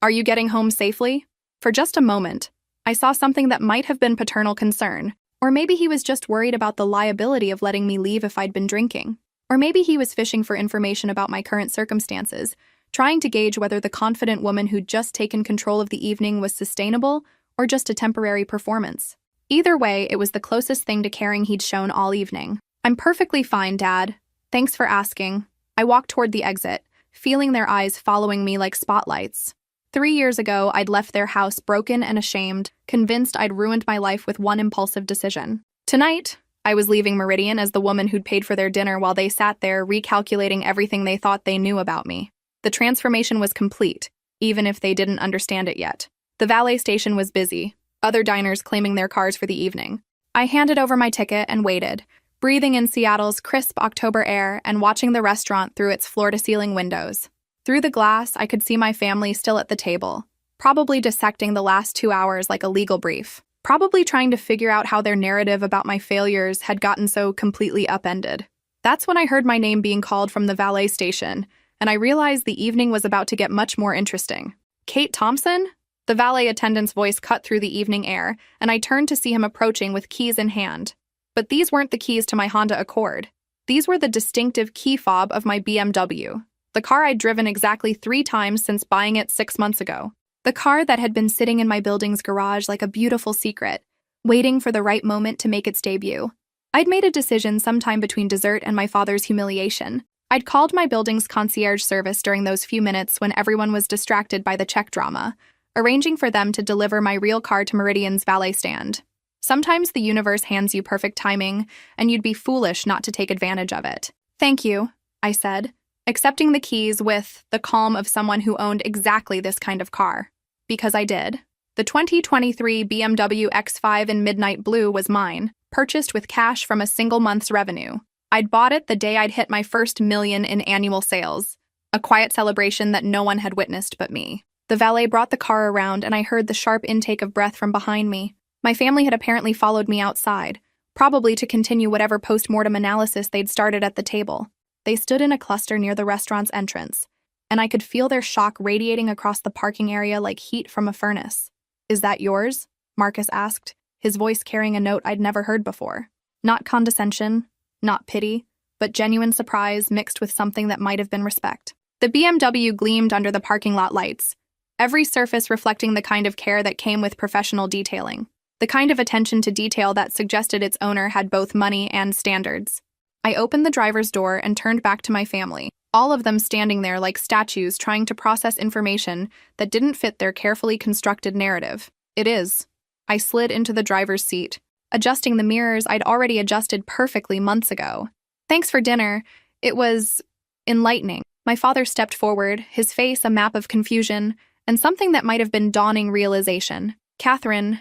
[SPEAKER 1] Are you getting home safely? For just a moment, I saw something that might have been paternal concern, Or maybe he was just worried about the liability of letting me leave if I'd been drinking. Or maybe he was fishing for information about my current circumstances, trying to gauge whether the confident woman who'd just taken control of the evening was sustainable or just a temporary performance. Either way, it was the closest thing to caring he'd shown all evening. "I'm perfectly fine, Dad. Thanks for asking." I walked toward the exit, feeling their eyes following me like spotlights. 3 years ago, I'd left their house broken and ashamed, convinced I'd ruined my life with one impulsive decision. Tonight, I was leaving Meridian as the woman who'd paid for their dinner while they sat there recalculating everything they thought they knew about me. The transformation was complete, even if they didn't understand it yet. The valet station was busy, other diners claiming their cars for the evening. I handed over my ticket and waited, breathing in Seattle's crisp October air and watching the restaurant through its floor-to-ceiling windows. Through the glass, I could see my family still at the table, probably dissecting the last 2 hours like a legal brief, probably trying to figure out how their narrative about my failures had gotten so completely upended. That's when I heard my name being called from the valet station, and I realized the evening was about to get much more interesting. "Kate Thompson?" The valet attendant's voice cut through the evening air, and I turned to see him approaching with keys in hand. But these weren't the keys to my Honda Accord. These were the distinctive key fob of my BMW. The car I'd driven exactly 3 times since buying it 6 months ago. The car that had been sitting in my building's garage like a beautiful secret, waiting for the right moment to make its debut. I'd made a decision sometime between dessert and my father's humiliation. I'd called my building's concierge service during those few minutes when everyone was distracted by the check drama, arranging for them to deliver my real car to Meridian's valet stand. Sometimes the universe hands you perfect timing, and you'd be foolish not to take advantage of it. "Thank you," I said, accepting the keys with the calm of someone who owned exactly this kind of car. Because I did. The 2023 BMW X5 in midnight blue was mine, purchased with cash from a single month's revenue. I'd bought it the day I'd hit my first million in annual sales, a quiet celebration that no one had witnessed but me. The valet brought the car around, and I heard the sharp intake of breath from behind me. My family had apparently followed me outside, probably to continue whatever post-mortem analysis they'd started at the table. They stood in a cluster near the restaurant's entrance, and I could feel their shock radiating across the parking area like heat from a furnace. "Is that yours?" Marcus asked, his voice carrying a note I'd never heard before. Not condescension, not pity, but genuine surprise mixed with something that might have been respect. The BMW gleamed under the parking lot lights, every surface reflecting the kind of care that came with professional detailing, the kind of attention to detail that suggested its owner had both money and standards. I opened the driver's door and turned back to my family, all of them standing there like statues trying to process information that didn't fit their carefully constructed narrative. "It is." I slid into the driver's seat, adjusting the mirrors I'd already adjusted perfectly months ago. "Thanks for dinner. It was enlightening." My father stepped forward, his face a map of confusion, and something that might have been dawning realization. "Catherine,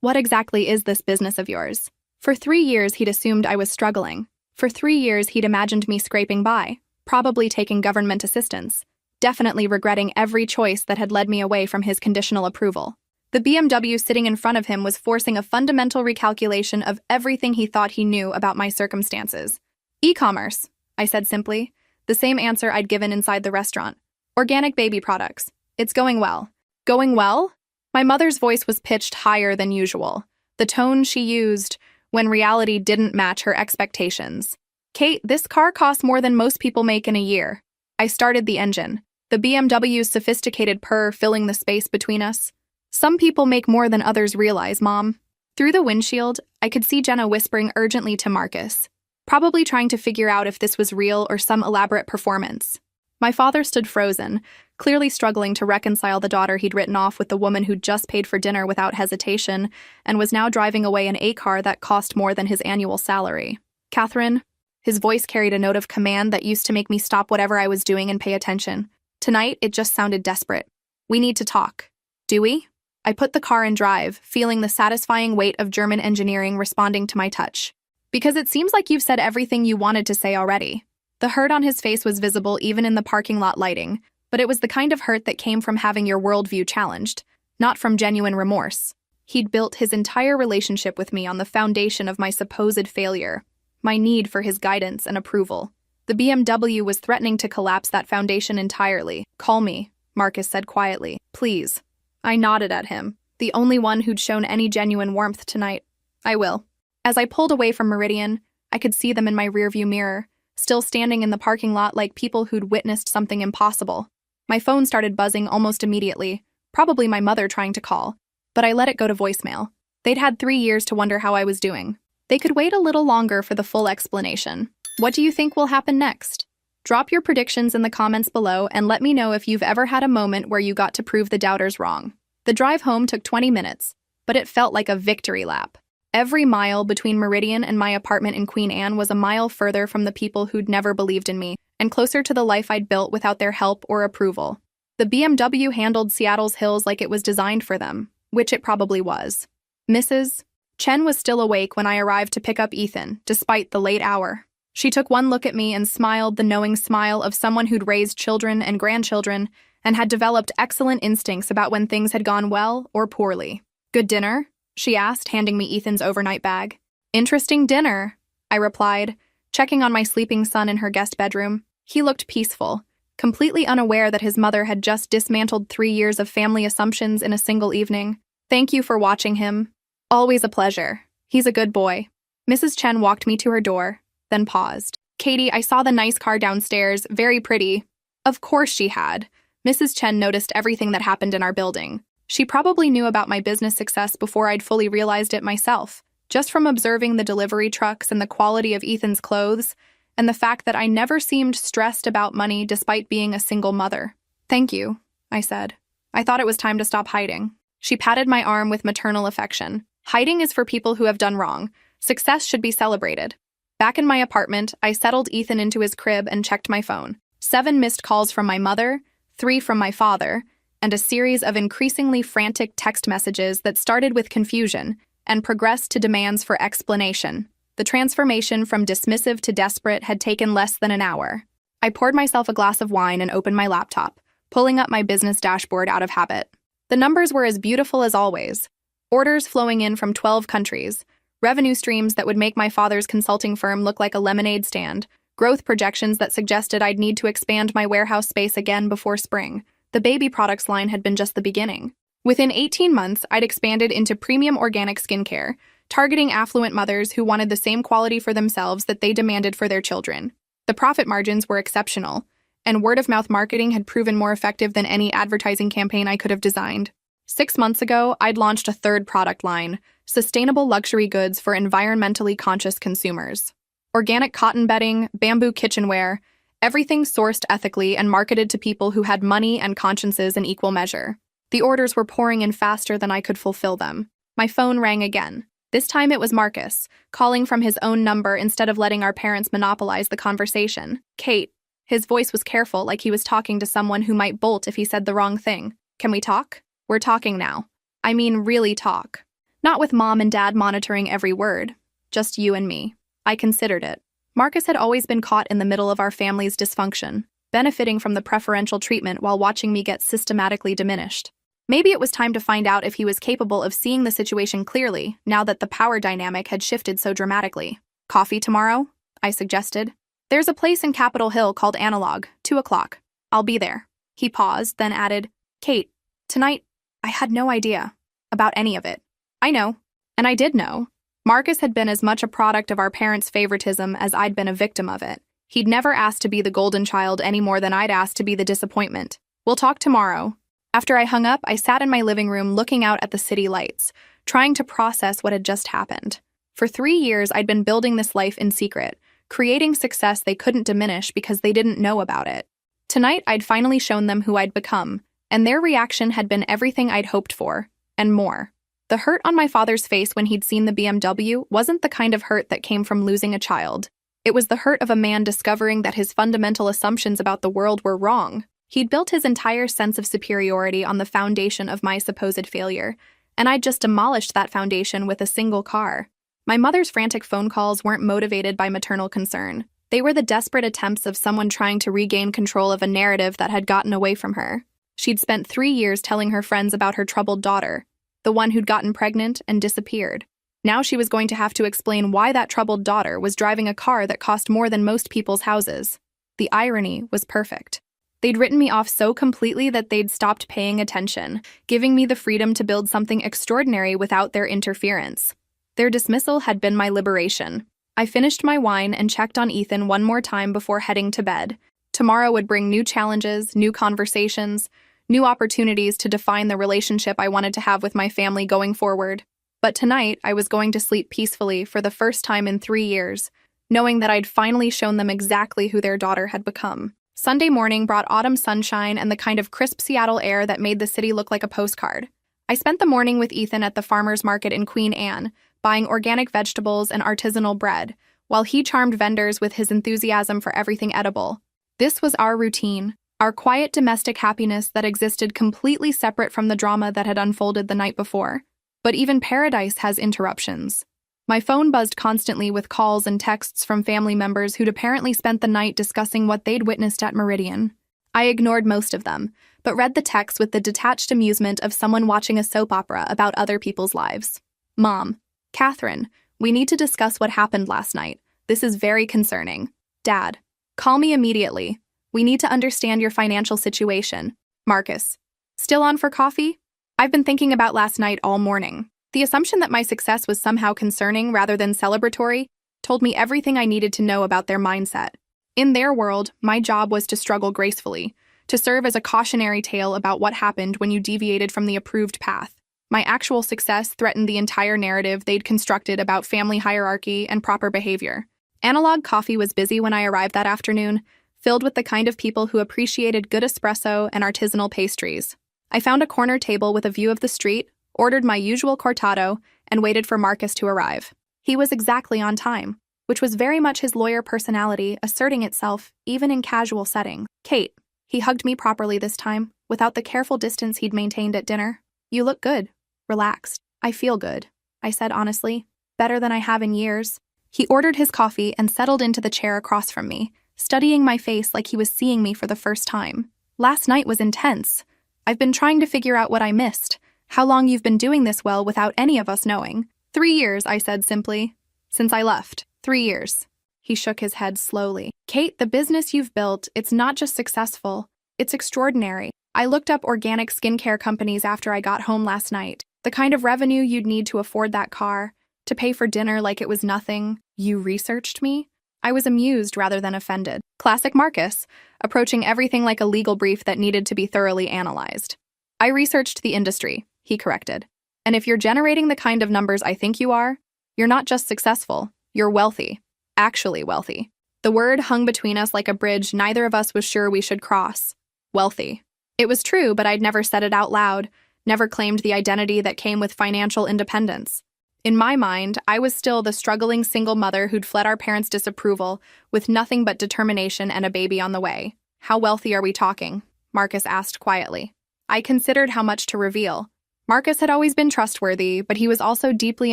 [SPEAKER 1] what exactly is this business of yours?" For 3 years, he'd assumed I was struggling. For 3 years, he'd imagined me scraping by, probably taking government assistance, definitely regretting every choice that had led me away from his conditional approval. The BMW sitting in front of him was forcing a fundamental recalculation of everything he thought he knew about my circumstances. "E-commerce," I said simply, the same answer I'd given inside the restaurant. "Organic baby products. It's going well." "Going well?" My mother's voice was pitched higher than usual, the tone she used when reality didn't match her expectations. "Kate, this car costs more than most people make in a year." I started the engine, the BMW's sophisticated purr filling the space between us. "Some people make more than others realize, Mom." Through the windshield, I could see Jenna whispering urgently to Marcus, probably trying to figure out if this was real or some elaborate performance. My father stood frozen, clearly struggling to reconcile the daughter he'd written off with the woman who'd just paid for dinner without hesitation and was now driving away in a car that cost more than his annual salary. "Catherine," his voice carried a note of command that used to make me stop whatever I was doing and pay attention. Tonight, it just sounded desperate. "We need to talk." "Do we?" I put the car in drive, feeling the satisfying weight of German engineering responding to my touch. "Because it seems like you've said everything you wanted to say already." The hurt on his face was visible even in the parking lot lighting, but it was the kind of hurt that came from having your worldview challenged, not from genuine remorse. He'd built his entire relationship with me on the foundation of my supposed failure, my need for his guidance and approval. The BMW was threatening to collapse that foundation entirely. "Call me," Marcus said quietly. "Please." I nodded at him, the only one who'd shown any genuine warmth tonight. I will. As I pulled away from Meridian, I could see them in my rearview mirror, still standing in the parking lot like people who'd witnessed something impossible. My phone started buzzing almost immediately, probably my mother trying to call, but I let it go to voicemail. They'd had 3 years to wonder how I was doing. They could wait a little longer for the full explanation. What do you think will happen next? Drop your predictions in the comments below and let me know if you've ever had a moment where you got to prove the doubters wrong. The drive home took 20 minutes, but it felt like a victory lap. Every mile between Meridian and my apartment in Queen Anne was a mile further from the people who'd never believed in me, and closer to the life I'd built without their help or approval. The BMW handled Seattle's hills like it was designed for them, which it probably was. Mrs. Chen was still awake when I arrived to pick up Ethan, despite the late hour. She took one look at me and smiled the knowing smile of someone who'd raised children and grandchildren and had developed excellent instincts about when things had gone well or poorly. Good dinner? She asked, handing me Ethan's overnight bag. Interesting dinner, I replied, checking on my sleeping son in her guest bedroom. He looked peaceful, completely unaware that his mother had just dismantled 3 years of family assumptions in a single evening. Thank you for watching him. Always a pleasure. He's a good boy. Mrs. Chen walked me to her door, then paused. Katie, I saw the nice car downstairs, very pretty. Of course she had. Mrs. Chen noticed everything that happened in our building. She probably knew about my business success before I'd fully realized it myself, just from observing the delivery trucks and the quality of Ethan's clothes, and the fact that I never seemed stressed about money despite being a single mother. Thank you, I said. I thought it was time to stop hiding. She patted my arm with maternal affection. Hiding is for people who have done wrong. Success should be celebrated. Back in my apartment, I settled Ethan into his crib and checked my phone. 7 missed calls from my mother, 3 from my father, and a series of increasingly frantic text messages that started with confusion and progressed to demands for explanation. The transformation from dismissive to desperate had taken less than an hour. I poured myself a glass of wine and opened my laptop, pulling up my business dashboard out of habit. The numbers were as beautiful as always. Orders flowing in from 12 countries, revenue streams that would make my father's consulting firm look like a lemonade stand, growth projections that suggested I'd need to expand my warehouse space again before spring. The baby products line had been just the beginning. Within 18 months, I'd expanded into premium organic skincare, targeting affluent mothers who wanted the same quality for themselves that they demanded for their children. The profit margins were exceptional, and word-of-mouth marketing had proven more effective than any advertising campaign I could have designed. 6 months ago, I'd launched a third product line, sustainable luxury goods for environmentally conscious consumers. Organic cotton bedding, bamboo kitchenware, everything sourced ethically and marketed to people who had money and consciences in equal measure. The orders were pouring in faster than I could fulfill them. My phone rang again. This time it was Marcus, calling from his own number instead of letting our parents monopolize the conversation. Kate. His voice was careful, like he was talking to someone who might bolt if he said the wrong thing. Can we talk? We're talking now. I mean, really talk. Not with Mom and Dad monitoring every word. Just you and me. I considered it. Marcus had always been caught in the middle of our family's dysfunction, benefiting from the preferential treatment while watching me get systematically diminished. Maybe it was time to find out if he was capable of seeing the situation clearly, now that the power dynamic had shifted so dramatically. Coffee tomorrow? I suggested. There's a place in Capitol Hill called Analog, 2 o'clock. I'll be there. He paused, then added, Kate, tonight, I had no idea about any of it. I know, and I did know. Marcus had been as much a product of our parents' favoritism as I'd been a victim of it. He'd never asked to be the golden child any more than I'd asked to be the disappointment. We'll talk tomorrow. After I hung up, I sat in my living room looking out at the city lights, trying to process what had just happened. For 3 years, I'd been building this life in secret, creating success they couldn't diminish because they didn't know about it. Tonight, I'd finally shown them who I'd become, and their reaction had been everything I'd hoped for, and more. The hurt on my father's face when he'd seen the BMW wasn't the kind of hurt that came from losing a child. It was the hurt of a man discovering that his fundamental assumptions about the world were wrong. He'd built his entire sense of superiority on the foundation of my supposed failure, and I'd just demolished that foundation with a single car. My mother's frantic phone calls weren't motivated by maternal concern. They were the desperate attempts of someone trying to regain control of a narrative that had gotten away from her. She'd spent 3 years telling her friends about her troubled daughter, the one who'd gotten pregnant and disappeared. Now she was going to have to explain why that troubled daughter was driving a car that cost more than most people's houses. The irony was perfect. They'd written me off so completely that they'd stopped paying attention, giving me the freedom to build something extraordinary without their interference. Their dismissal had been my liberation. I finished my wine and checked on Ethan one more time before heading to bed. Tomorrow would bring new challenges, new conversations, new opportunities to define the relationship I wanted to have with my family going forward. But tonight, I was going to sleep peacefully for the first time in 3 years, knowing that I'd finally shown them exactly who their daughter had become. Sunday morning brought autumn sunshine and the kind of crisp Seattle air that made the city look like a postcard. I spent the morning with Ethan at the farmer's market in Queen Anne, buying organic vegetables and artisanal bread, while he charmed vendors with his enthusiasm for everything edible. This was our routine, our quiet domestic happiness that existed completely separate from the drama that had unfolded the night before. But even paradise has interruptions. My phone buzzed constantly with calls and texts from family members who'd apparently spent the night discussing what they'd witnessed at Meridian. I ignored most of them, but read the texts with the detached amusement of someone watching a soap opera about other people's lives. Mom, Catherine, we need to discuss what happened last night. This is very concerning. Dad, call me immediately. We need to understand your financial situation. Marcus, still on for coffee? I've been thinking about last night all morning. The assumption that my success was somehow concerning rather than celebratory told me everything I needed to know about their mindset. In their world, my job was to struggle gracefully, to serve as a cautionary tale about what happened when you deviated from the approved path. My actual success threatened the entire narrative they'd constructed about family hierarchy and proper behavior. Analog Coffee was busy when I arrived that afternoon, filled with the kind of people who appreciated good espresso and artisanal pastries. I found a corner table with a view of the street, ordered my usual cortado, and waited for Marcus to arrive. He was exactly on time, which was very much his lawyer personality asserting itself even in casual setting. Kate, he hugged me properly this time, without the careful distance he'd maintained at dinner. You look good. Relaxed. I feel good, I said honestly. Better than I have in years. He ordered his coffee and settled into the chair across from me, studying my face like he was seeing me for the first time. Last night was intense. I've been trying to figure out what I missed. How long you've been doing this well without any of us knowing. 3 years, I said simply. Since I left. 3 years. He shook his head slowly. Kate, the business you've built, it's not just successful, it's extraordinary. I looked up organic skincare companies after I got home last night. The kind of revenue you'd need to afford that car, to pay for dinner like it was nothing. You researched me? I was amused rather than offended. Classic Marcus, approaching everything like a legal brief that needed to be thoroughly analyzed. I researched the industry, he corrected. And if you're generating the kind of numbers I think you are, you're not just successful, you're wealthy. Actually wealthy. The word hung between us like a bridge neither of us was sure we should cross. Wealthy. It was true, but I'd never said it out loud, never claimed the identity that came with financial independence. In my mind, I was still the struggling single mother who'd fled our parents' disapproval, with nothing but determination and a baby on the way. How wealthy are we talking? Marcus asked quietly. I considered how much to reveal. Marcus had always been trustworthy, but he was also deeply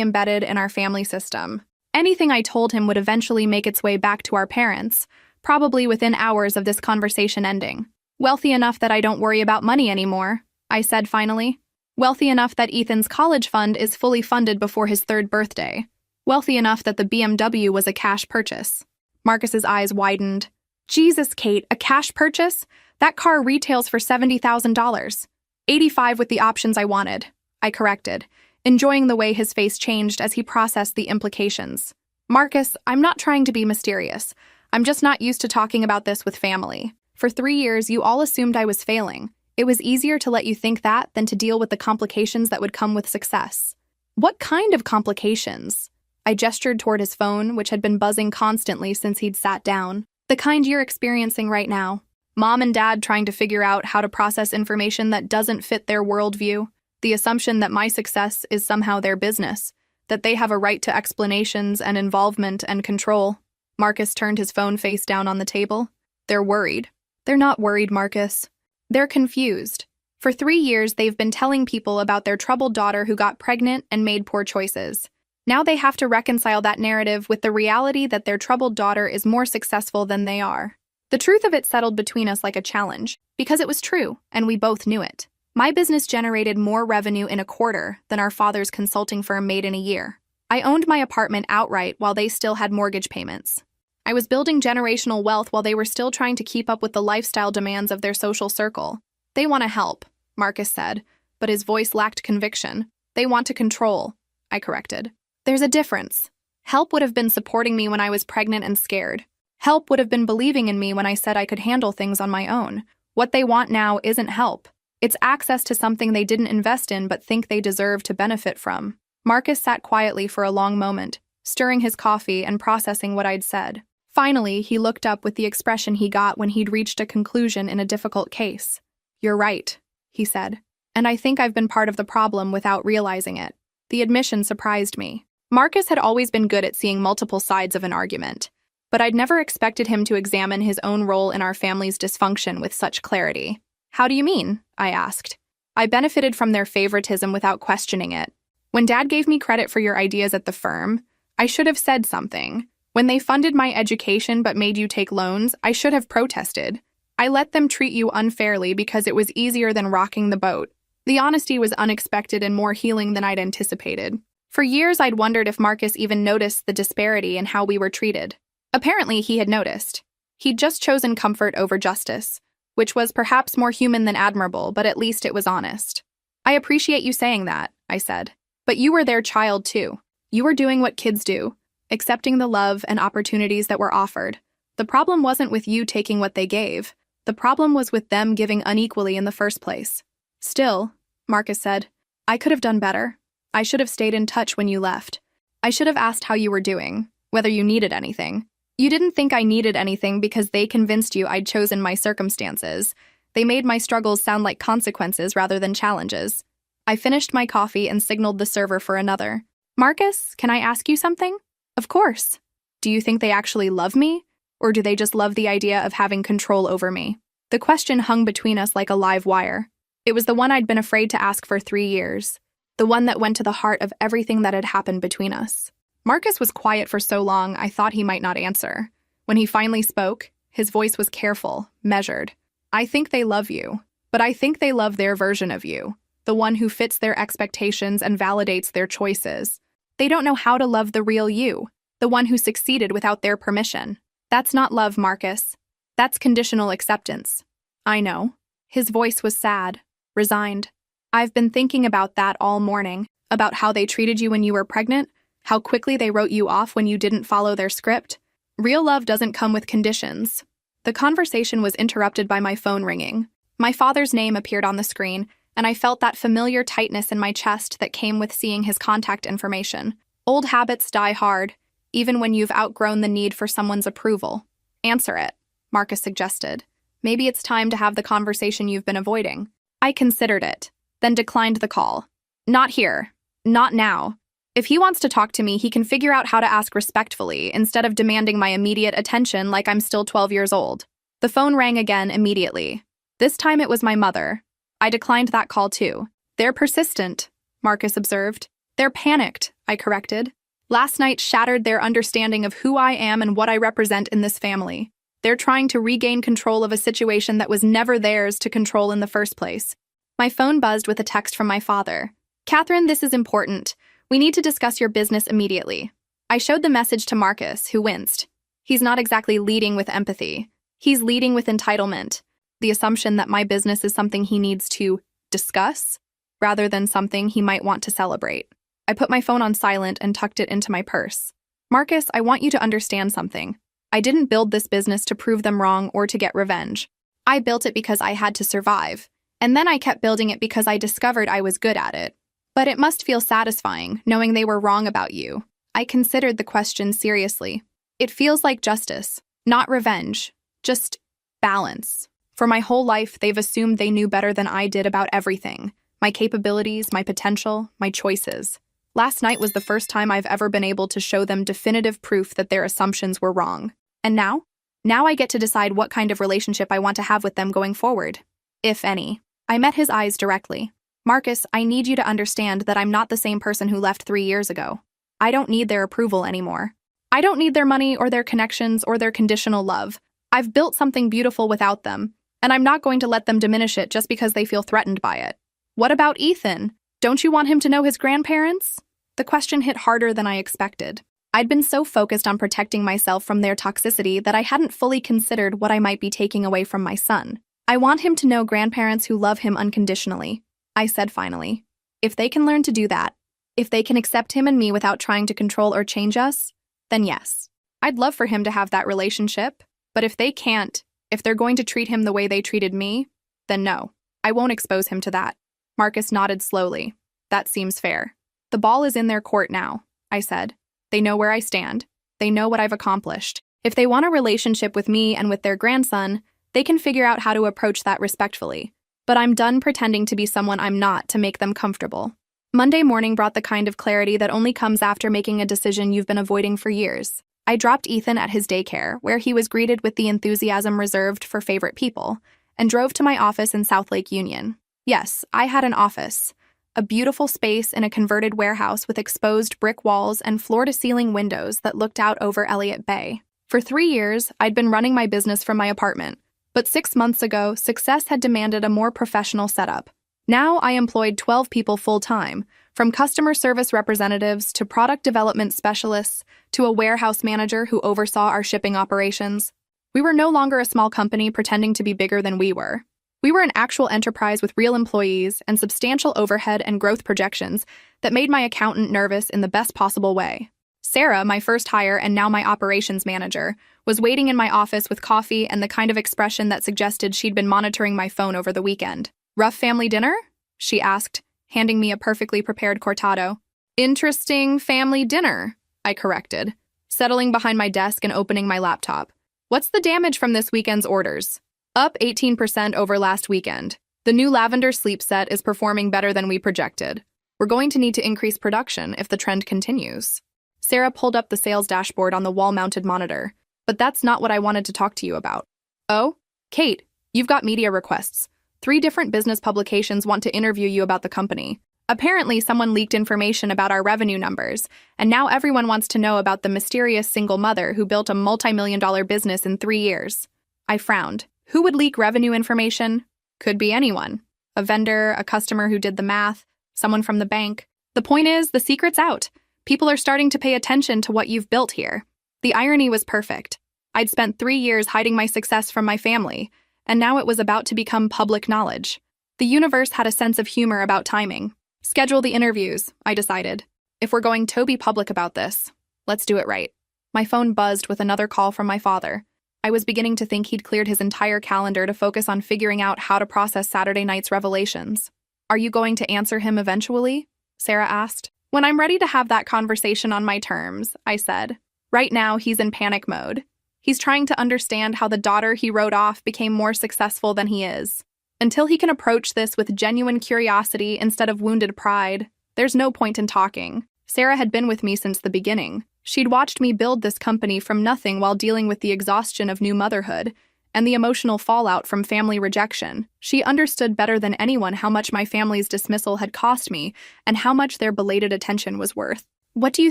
[SPEAKER 1] embedded in our family system. Anything I told him would eventually make its way back to our parents, probably within hours of this conversation ending. Wealthy enough that I don't worry about money anymore, I said finally. Wealthy enough that Ethan's college fund is fully funded before his 3rd birthday. Wealthy enough that the BMW was a cash purchase. Marcus's eyes widened. Jesus, Kate, a cash purchase? That car retails for $70,000. 85 with the options I wanted, I corrected, enjoying the way his face changed as he processed the implications. Marcus, I'm not trying to be mysterious. I'm just not used to talking about this with family. For 3 years, you all assumed I was failing. It was easier to let you think that than to deal with the complications that would come with success. What kind of complications? I gestured toward his phone, which had been buzzing constantly since he'd sat down. The kind you're experiencing right now. Mom and Dad trying to figure out how to process information that doesn't fit their worldview. The assumption that my success is somehow their business, that they have a right to explanations and involvement and control. Marcus turned his phone face down on the table. They're worried. They're not worried, Marcus. They're confused. For 3 years, they've been telling people about their troubled daughter who got pregnant and made poor choices. Now they have to reconcile that narrative with the reality that their troubled daughter is more successful than they are. The truth of it settled between us like a challenge, because it was true, and we both knew it. My business generated more revenue in a quarter than our father's consulting firm made in a year. I owned my apartment outright while they still had mortgage payments. I was building generational wealth while they were still trying to keep up with the lifestyle demands of their social circle. They want to help, Marcus said, but his voice lacked conviction. They want to control, I corrected. There's a difference. Help would have been supporting me when I was pregnant and scared. Help would have been believing in me when I said I could handle things on my own. What they want now isn't help. It's access to something they didn't invest in but think they deserve to benefit from. Marcus sat quietly for a long moment, stirring his coffee and processing what I'd said. Finally, he looked up with the expression he got when he'd reached a conclusion in a difficult case. "You're right," he said. "And I think I've been part of the problem without realizing it." The admission surprised me. Marcus had always been good at seeing multiple sides of an argument, but I'd never expected him to examine his own role in our family's dysfunction with such clarity. "How do you mean?" I asked. "I benefited from their favoritism without questioning it. When Dad gave me credit for your ideas at the firm, I should have said something. When they funded my education but made you take loans, I should have protested. I let them treat you unfairly because it was easier than rocking the boat." The honesty was unexpected and more healing than I'd anticipated. For years, I'd wondered if Marcus even noticed the disparity in how we were treated. Apparently, he had noticed. He'd just chosen comfort over justice, which was perhaps more human than admirable, but at least it was honest. "I appreciate you saying that," I said. "But you were their child, too. You were doing what kids do, accepting the love and opportunities that were offered. The problem wasn't with you taking what they gave. The problem was with them giving unequally in the first place." "Still," Marcus said, "I could have done better. I should have stayed in touch when you left. I should have asked how you were doing, whether you needed anything. You didn't think I needed anything because they convinced you I'd chosen my circumstances. They made my struggles sound like consequences rather than challenges." I finished my coffee and signaled the server for another. "Marcus, can I ask you something?" "Of course." "Do you think they actually love me? Or do they just love the idea of having control over me?" The question hung between us like a live wire. It was the one I'd been afraid to ask for 3 years. The one that went to the heart of everything that had happened between us. Marcus was quiet for so long I thought he might not answer. When he finally spoke, his voice was careful, measured. "I think they love you, but I think they love their version of you, the one who fits their expectations and validates their choices. They don't know how to love the real you, the one who succeeded without their permission. That's not love, Marcus. That's conditional acceptance." "I know." His voice was sad, resigned. "I've been thinking about that all morning, about how they treated you when you were pregnant, how quickly they wrote you off when you didn't follow their script. Real love doesn't come with conditions." The conversation was interrupted by my phone ringing. My father's name appeared on the screen, and I felt that familiar tightness in my chest that came with seeing his contact information. Old habits die hard, even when you've outgrown the need for someone's approval. "Answer it," Marcus suggested. "Maybe it's time to have the conversation you've been avoiding." I considered it, then declined the call. "Not here. Not now. If he wants to talk to me, he can figure out how to ask respectfully instead of demanding my immediate attention like I'm still 12 years old." The phone rang again immediately. This time it was my mother. I declined that call too. "They're persistent," Marcus observed. "They're panicked," I corrected. "Last night shattered their understanding of who I am and what I represent in this family. They're trying to regain control of a situation that was never theirs to control in the first place." My phone buzzed with a text from my father. "Catherine, this is important. We need to discuss your business immediately." I showed the message to Marcus, who winced. He's not exactly leading with empathy. He's leading with entitlement, the assumption that my business is something he needs to discuss, rather than something he might want to celebrate. I put my phone on silent and tucked it into my purse. "Marcus, I want you to understand something. I didn't build this business to prove them wrong or to get revenge. I built it because I had to survive, and then I kept building it because I discovered I was good at it. But it must feel satisfying, knowing they were wrong about you." I considered the question seriously. "It feels like justice, not revenge, just balance. For my whole life, they've assumed they knew better than I did about everything. My capabilities, my potential, my choices. Last night was the first time I've ever been able to show them definitive proof that their assumptions were wrong. And now? Now I get to decide what kind of relationship I want to have with them going forward, if any." I met his eyes directly. "Marcus, I need you to understand that I'm not the same person who left 3 years ago. I don't need their approval anymore. I don't need their money or their connections or their conditional love. I've built something beautiful without them, and I'm not going to let them diminish it just because they feel threatened by it." "What about Ethan? Don't you want him to know his grandparents?" The question hit harder than I expected. I'd been so focused on protecting myself from their toxicity that I hadn't fully considered what I might be taking away from my son. "I want him to know grandparents who love him unconditionally," I said finally. "If they can learn to do that, If they can accept him and me without trying to control or change us, then yes. I'd love for him to have that relationship, but if they can't, if they're going to treat him the way they treated me, then no. I won't expose him to that. Marcus nodded slowly. That seems fair. The ball is in their court now, I said. They know where I stand. They know what I've accomplished. If they want a relationship with me and with their grandson, they can figure out how to approach that respectfully. But I'm done pretending to be someone I'm not to make them comfortable. Monday morning brought the kind of clarity that only comes after making a decision you've been avoiding for years. I dropped Ethan at his daycare, where he was greeted with the enthusiasm reserved for favorite people, and drove to my office in South Lake Union. Yes, I had an office. A beautiful space in a converted warehouse with exposed brick walls and floor-to-ceiling windows that looked out over Elliott Bay. For 3 years, I'd been running my business from my apartment, but 6 months ago, success had demanded a more professional setup. Now I employed 12 people full-time, from customer service representatives to product development specialists to a warehouse manager who oversaw our shipping operations. We were no longer a small company pretending to be bigger than we were. We were an actual enterprise with real employees and substantial overhead and growth projections that made my accountant nervous in the best possible way. Sarah, my first hire and now my operations manager, was waiting in my office with coffee and the kind of expression that suggested she'd been monitoring my phone over the weekend. "Rough family dinner?" she asked, handing me a perfectly prepared cortado. "Interesting family dinner," I corrected, settling behind my desk and opening my laptop. "What's the damage from this weekend's orders?" "Up 18% over last weekend. The new lavender sleep set is performing better than we projected. We're going to need to increase production if the trend continues." Sarah pulled up the sales dashboard on the wall-mounted monitor. "But that's not what I wanted to talk to you about." "Oh? Kate, you've got media requests. 3 different business publications want to interview you about the company. Apparently, someone leaked information about our revenue numbers, and now everyone wants to know about the mysterious single mother who built a multi-million-dollar business in 3 years." I frowned. Who would leak revenue information? Could be anyone. A vendor, a customer who did the math, someone from the bank. The point is, the secret's out. People are starting to pay attention to what you've built here. The irony was perfect. I'd spent 3 years hiding my success from my family, and now it was about to become public knowledge. The universe had a sense of humor about timing. Schedule the interviews, I decided. If we're going to be public about this, let's do it right. My phone buzzed with another call from my father. I was beginning to think he'd cleared his entire calendar to focus on figuring out how to process Saturday night's revelations. "Are you going to answer him eventually?" Sarah asked. "When I'm ready to have that conversation on my terms," I said. Right now, he's in panic mode. He's trying to understand how the daughter he wrote off became more successful than he is. Until he can approach this with genuine curiosity instead of wounded pride, there's no point in talking. Sarah had been with me since the beginning. She'd watched me build this company from nothing while dealing with the exhaustion of new motherhood and the emotional fallout from family rejection. She understood better than anyone how much my family's dismissal had cost me and how much their belated attention was worth. "What do you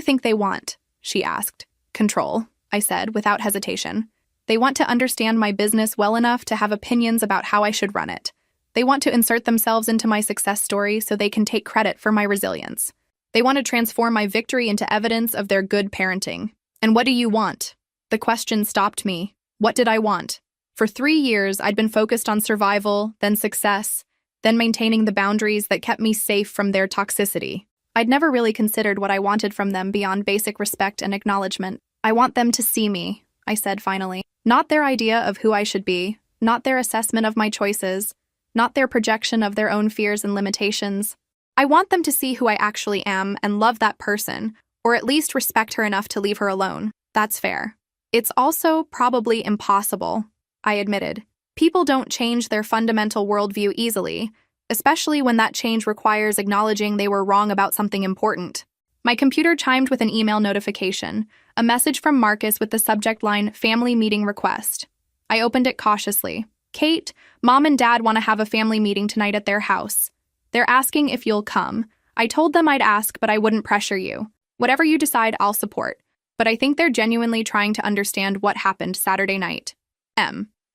[SPEAKER 1] think they want?" she asked. "Control," I said without hesitation. "They want to understand my business well enough to have opinions about how I should run it. They want to insert themselves into my success story so they can take credit for my resilience. They want to transform my victory into evidence of their good parenting. And what do you want?" The question stopped me. What did I want? For 3 years, I'd been focused on survival, then success, then maintaining the boundaries that kept me safe from their toxicity. I'd never really considered what I wanted from them beyond basic respect and acknowledgement. "I want them to see me," I said finally. Not their idea of who I should be, not their assessment of my choices, not their projection of their own fears and limitations. I want them to see who I actually am and love that person, or at least respect her enough to leave her alone. That's fair. It's also probably impossible, I admitted. People don't change their fundamental worldview easily, especially when that change requires acknowledging they were wrong about something important. My computer chimed with an email notification, a message from Marcus with the subject line, "Family Meeting Request." I opened it cautiously. "Kate, Mom and Dad want to have a family meeting tonight at their house. They're asking if you'll come. I told them I'd ask, but I wouldn't pressure you. Whatever you decide, I'll support. But I think they're genuinely trying to understand what happened Saturday night."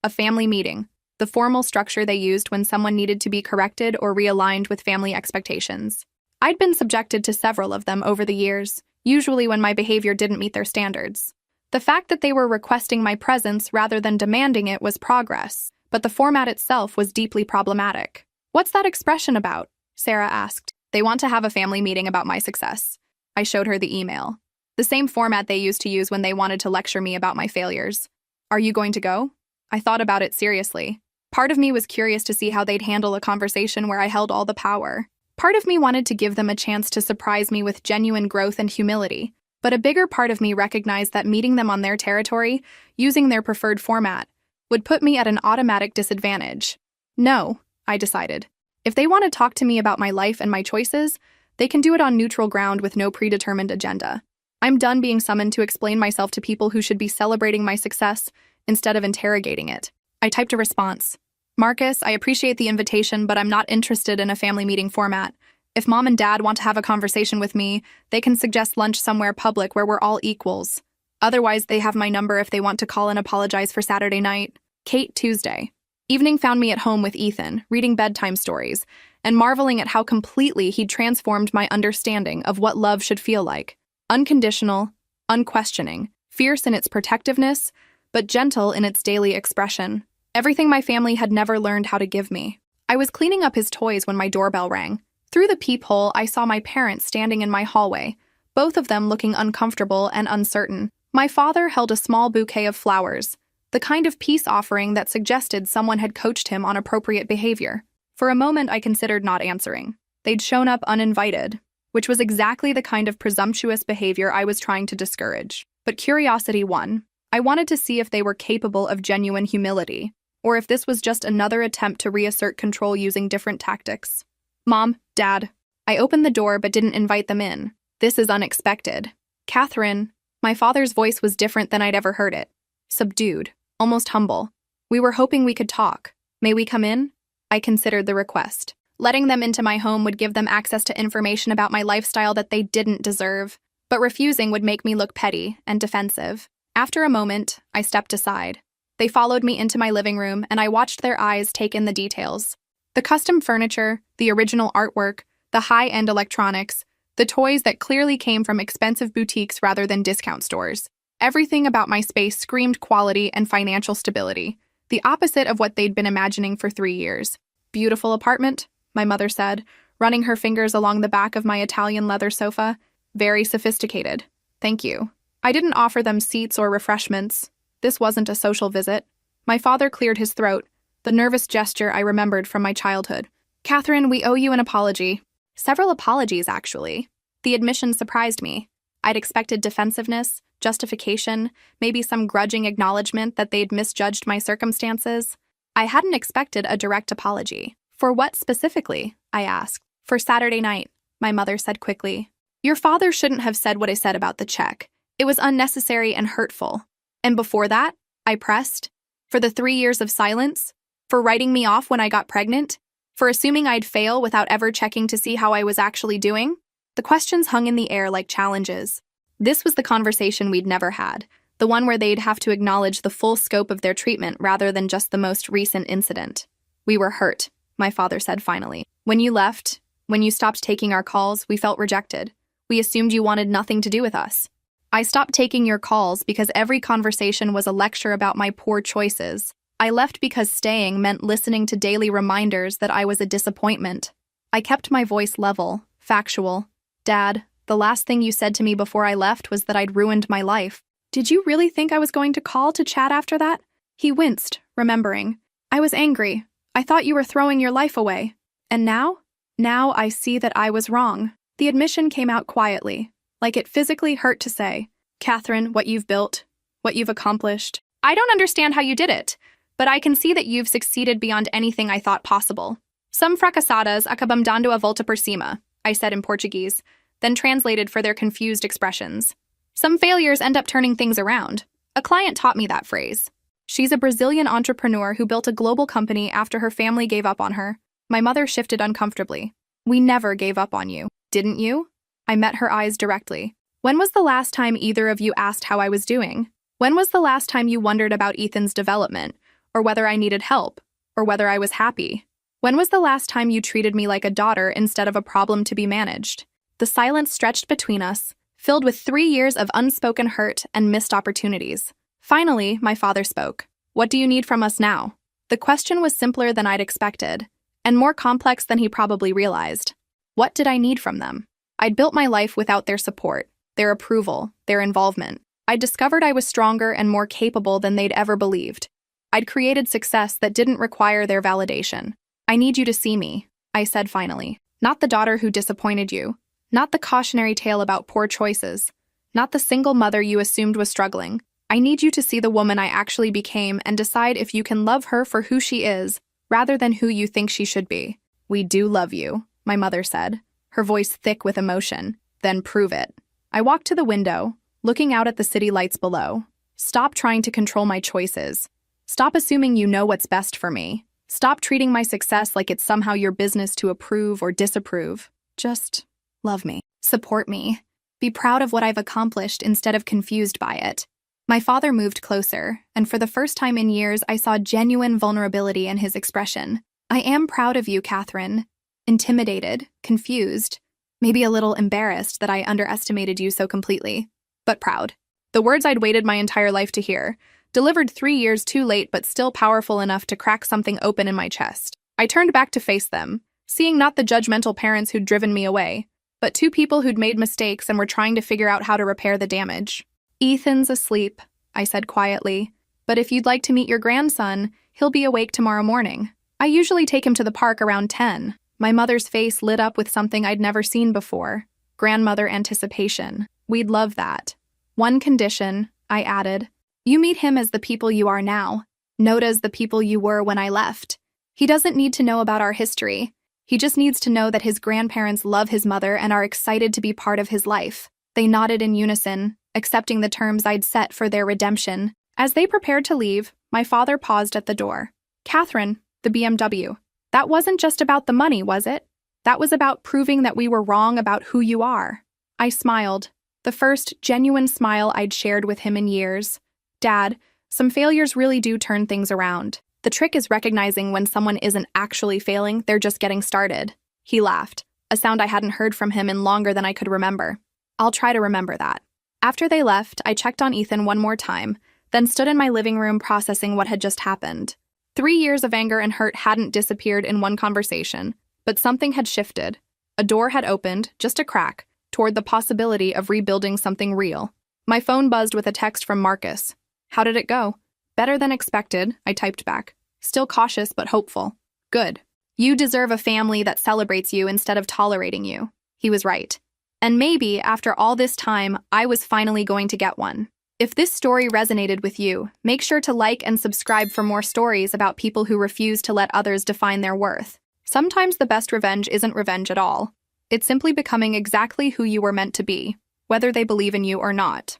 [SPEAKER 1] A family meeting, the formal structure they used when someone needed to be corrected or realigned with family expectations. I'd been subjected to several of them over the years, usually when my behavior didn't meet their standards. The fact that they were requesting my presence rather than demanding it was progress, but the format itself was deeply problematic. "What's that expression about?" Sarah asked. They want to have a family meeting about my success. I showed her the email. The same format they used to use when they wanted to lecture me about my failures. Are you going to go? I thought about it seriously. Part of me was curious to see how they'd handle a conversation where I held all the power. Part of me wanted to give them a chance to surprise me with genuine growth and humility. But a bigger part of me recognized that meeting them on their territory, using their preferred format, would put me at an automatic disadvantage. No, I decided. If they want to talk to me about my life and my choices, they can do it on neutral ground with no predetermined agenda. I'm done being summoned to explain myself to people who should be celebrating my success instead of interrogating it. I typed a response. Marcus, I appreciate the invitation, but I'm not interested in a family meeting format. If Mom and Dad want to have a conversation with me, they can suggest lunch somewhere public where we're all equals. Otherwise, they have my number if they want to call and apologize for Saturday night. Kate, Tuesday. Evening found me at home with Ethan, reading bedtime stories, and marveling at how completely he'd transformed my understanding of what love should feel like. Unconditional, unquestioning, fierce in its protectiveness, but gentle in its daily expression. Everything my family had never learned how to give me. I was cleaning up his toys when my doorbell rang. Through the peephole, I saw my parents standing in my hallway, both of them looking uncomfortable and uncertain. My father held a small bouquet of flowers, the kind of peace offering that suggested someone had coached him on appropriate behavior. For a moment, I considered not answering. They'd shown up uninvited, which was exactly the kind of presumptuous behavior I was trying to discourage. But curiosity won. I wanted to see if they were capable of genuine humility, or if this was just another attempt to reassert control using different tactics. Mom, Dad. I opened the door but didn't invite them in. This is unexpected. Catherine. My father's voice was different than I'd ever heard it. Subdued, almost humble. We were hoping we could talk. May we come in? I considered the request. Letting them into my home would give them access to information about my lifestyle that they didn't deserve, but refusing would make me look petty and defensive. After a moment, I stepped aside. They followed me into my living room, and I watched their eyes take in the details. The custom furniture, the original artwork, the high-end electronics, the toys that clearly came from expensive boutiques rather than discount stores. Everything about my space screamed quality and financial stability, the opposite of what they'd been imagining for 3 years. Beautiful apartment, my mother said, running her fingers along the back of my Italian leather sofa. Very sophisticated. Thank you. I didn't offer them seats or refreshments. This wasn't a social visit. My father cleared his throat, the nervous gesture I remembered from my childhood. Catherine, we owe you an apology. Several apologies, actually. The admission surprised me. I'd expected defensiveness, justification, maybe some grudging acknowledgement that they'd misjudged my circumstances. I hadn't expected a direct apology. For what specifically? I asked. For Saturday night, my mother said quickly. Your father shouldn't have said what I said about the check. It was unnecessary and hurtful. And before that, I pressed. For the 3 years of silence? For writing me off when I got pregnant? For assuming I'd fail without ever checking to see how I was actually doing? The questions hung in the air like challenges. This was the conversation we'd never had, the one where they'd have to acknowledge the full scope of their treatment rather than just the most recent incident. We were hurt, my father said finally. When you left, when you stopped taking our calls, we felt rejected. We assumed you wanted nothing to do with us. I stopped taking your calls because every conversation was a lecture about my poor choices. I left because staying meant listening to daily reminders that I was a disappointment. I kept my voice level, factual. Dad, the last thing you said to me before I left was that I'd ruined my life. Did you really think I was going to call to chat after that? He winced, remembering. I was angry. I thought you were throwing your life away. And now? Now I see that I was wrong. The admission came out quietly, like it physically hurt to say. Catherine, what you've built, what you've accomplished. I don't understand how you did it, but I can see that you've succeeded beyond anything I thought possible. Some fracassadas acabam dando a volta por cima, I said in Portuguese, then translated for their confused expressions. Some failures end up turning things around. A client taught me that phrase. She's a Brazilian entrepreneur who built a global company after her family gave up on her. My mother shifted uncomfortably. We never gave up on you, didn't you? I met her eyes directly. When was the last time either of you asked how I was doing? When was the last time you wondered about Ethan's development, or whether I needed help, or whether I was happy? When was the last time you treated me like a daughter instead of a problem to be managed? The silence stretched between us, filled with 3 years of unspoken hurt and missed opportunities. Finally, my father spoke. What do you need from us now? The question was simpler than I'd expected, and more complex than he probably realized. What did I need from them? I'd built my life without their support, their approval, their involvement. I'd discovered I was stronger and more capable than they'd ever believed. I'd created success that didn't require their validation. I need you to see me, I said finally. Not the daughter who disappointed you. Not the cautionary tale about poor choices. Not the single mother you assumed was struggling. I need you to see the woman I actually became and decide if you can love her for who she is, rather than who you think she should be. We do love you, my mother said, her voice thick with emotion. Then prove it. I walked to the window, looking out at the city lights below. Stop trying to control my choices. Stop assuming you know what's best for me. Stop treating my success like it's somehow your business to approve or disapprove. Just love me. Support me. Be proud of what I've accomplished instead of confused by it. My father moved closer, and for the first time in years, I saw genuine vulnerability in his expression. I am proud of you, Catherine. Intimidated, confused, maybe a little embarrassed that I underestimated you so completely, but proud. The words I'd waited my entire life to hear, delivered 3 years too late but still powerful enough to crack something open in my chest. I turned back to face them, seeing not the judgmental parents who'd driven me away, but 2 people who'd made mistakes and were trying to figure out how to repair the damage. Ethan's asleep, I said quietly, but if you'd like to meet your grandson, he'll be awake tomorrow morning. I usually take him to the park around 10. My mother's face lit up with something I'd never seen before. Grandmother anticipation. We'd love that. One condition, I added. You meet him as the people you are now, not as the people you were when I left. He doesn't need to know about our history. He just needs to know that his grandparents love his mother and are excited to be part of his life. They nodded in unison, accepting the terms I'd set for their redemption. As they prepared to leave, my father paused at the door. Catherine, the BMW. That wasn't just about the money, was it? That was about proving that we were wrong about who you are. I smiled, the first genuine smile I'd shared with him in years. Dad, some failures really do turn things around. The trick is recognizing when someone isn't actually failing, they're just getting started. He laughed, a sound I hadn't heard from him in longer than I could remember. I'll try to remember that. After they left, I checked on Ethan one more time, then stood in my living room processing what had just happened. 3 years of anger and hurt hadn't disappeared in one conversation, but something had shifted. A door had opened, just a crack, toward the possibility of rebuilding something real. My phone buzzed with a text from Marcus. How did it go? Better than expected, I typed back. Still cautious but hopeful. Good. You deserve a family that celebrates you instead of tolerating you. He was right. And maybe, after all this time, I was finally going to get one. If this story resonated with you, make sure to like and subscribe for more stories about people who refuse to let others define their worth. Sometimes the best revenge isn't revenge at all. It's simply becoming exactly who you were meant to be, whether they believe in you or not.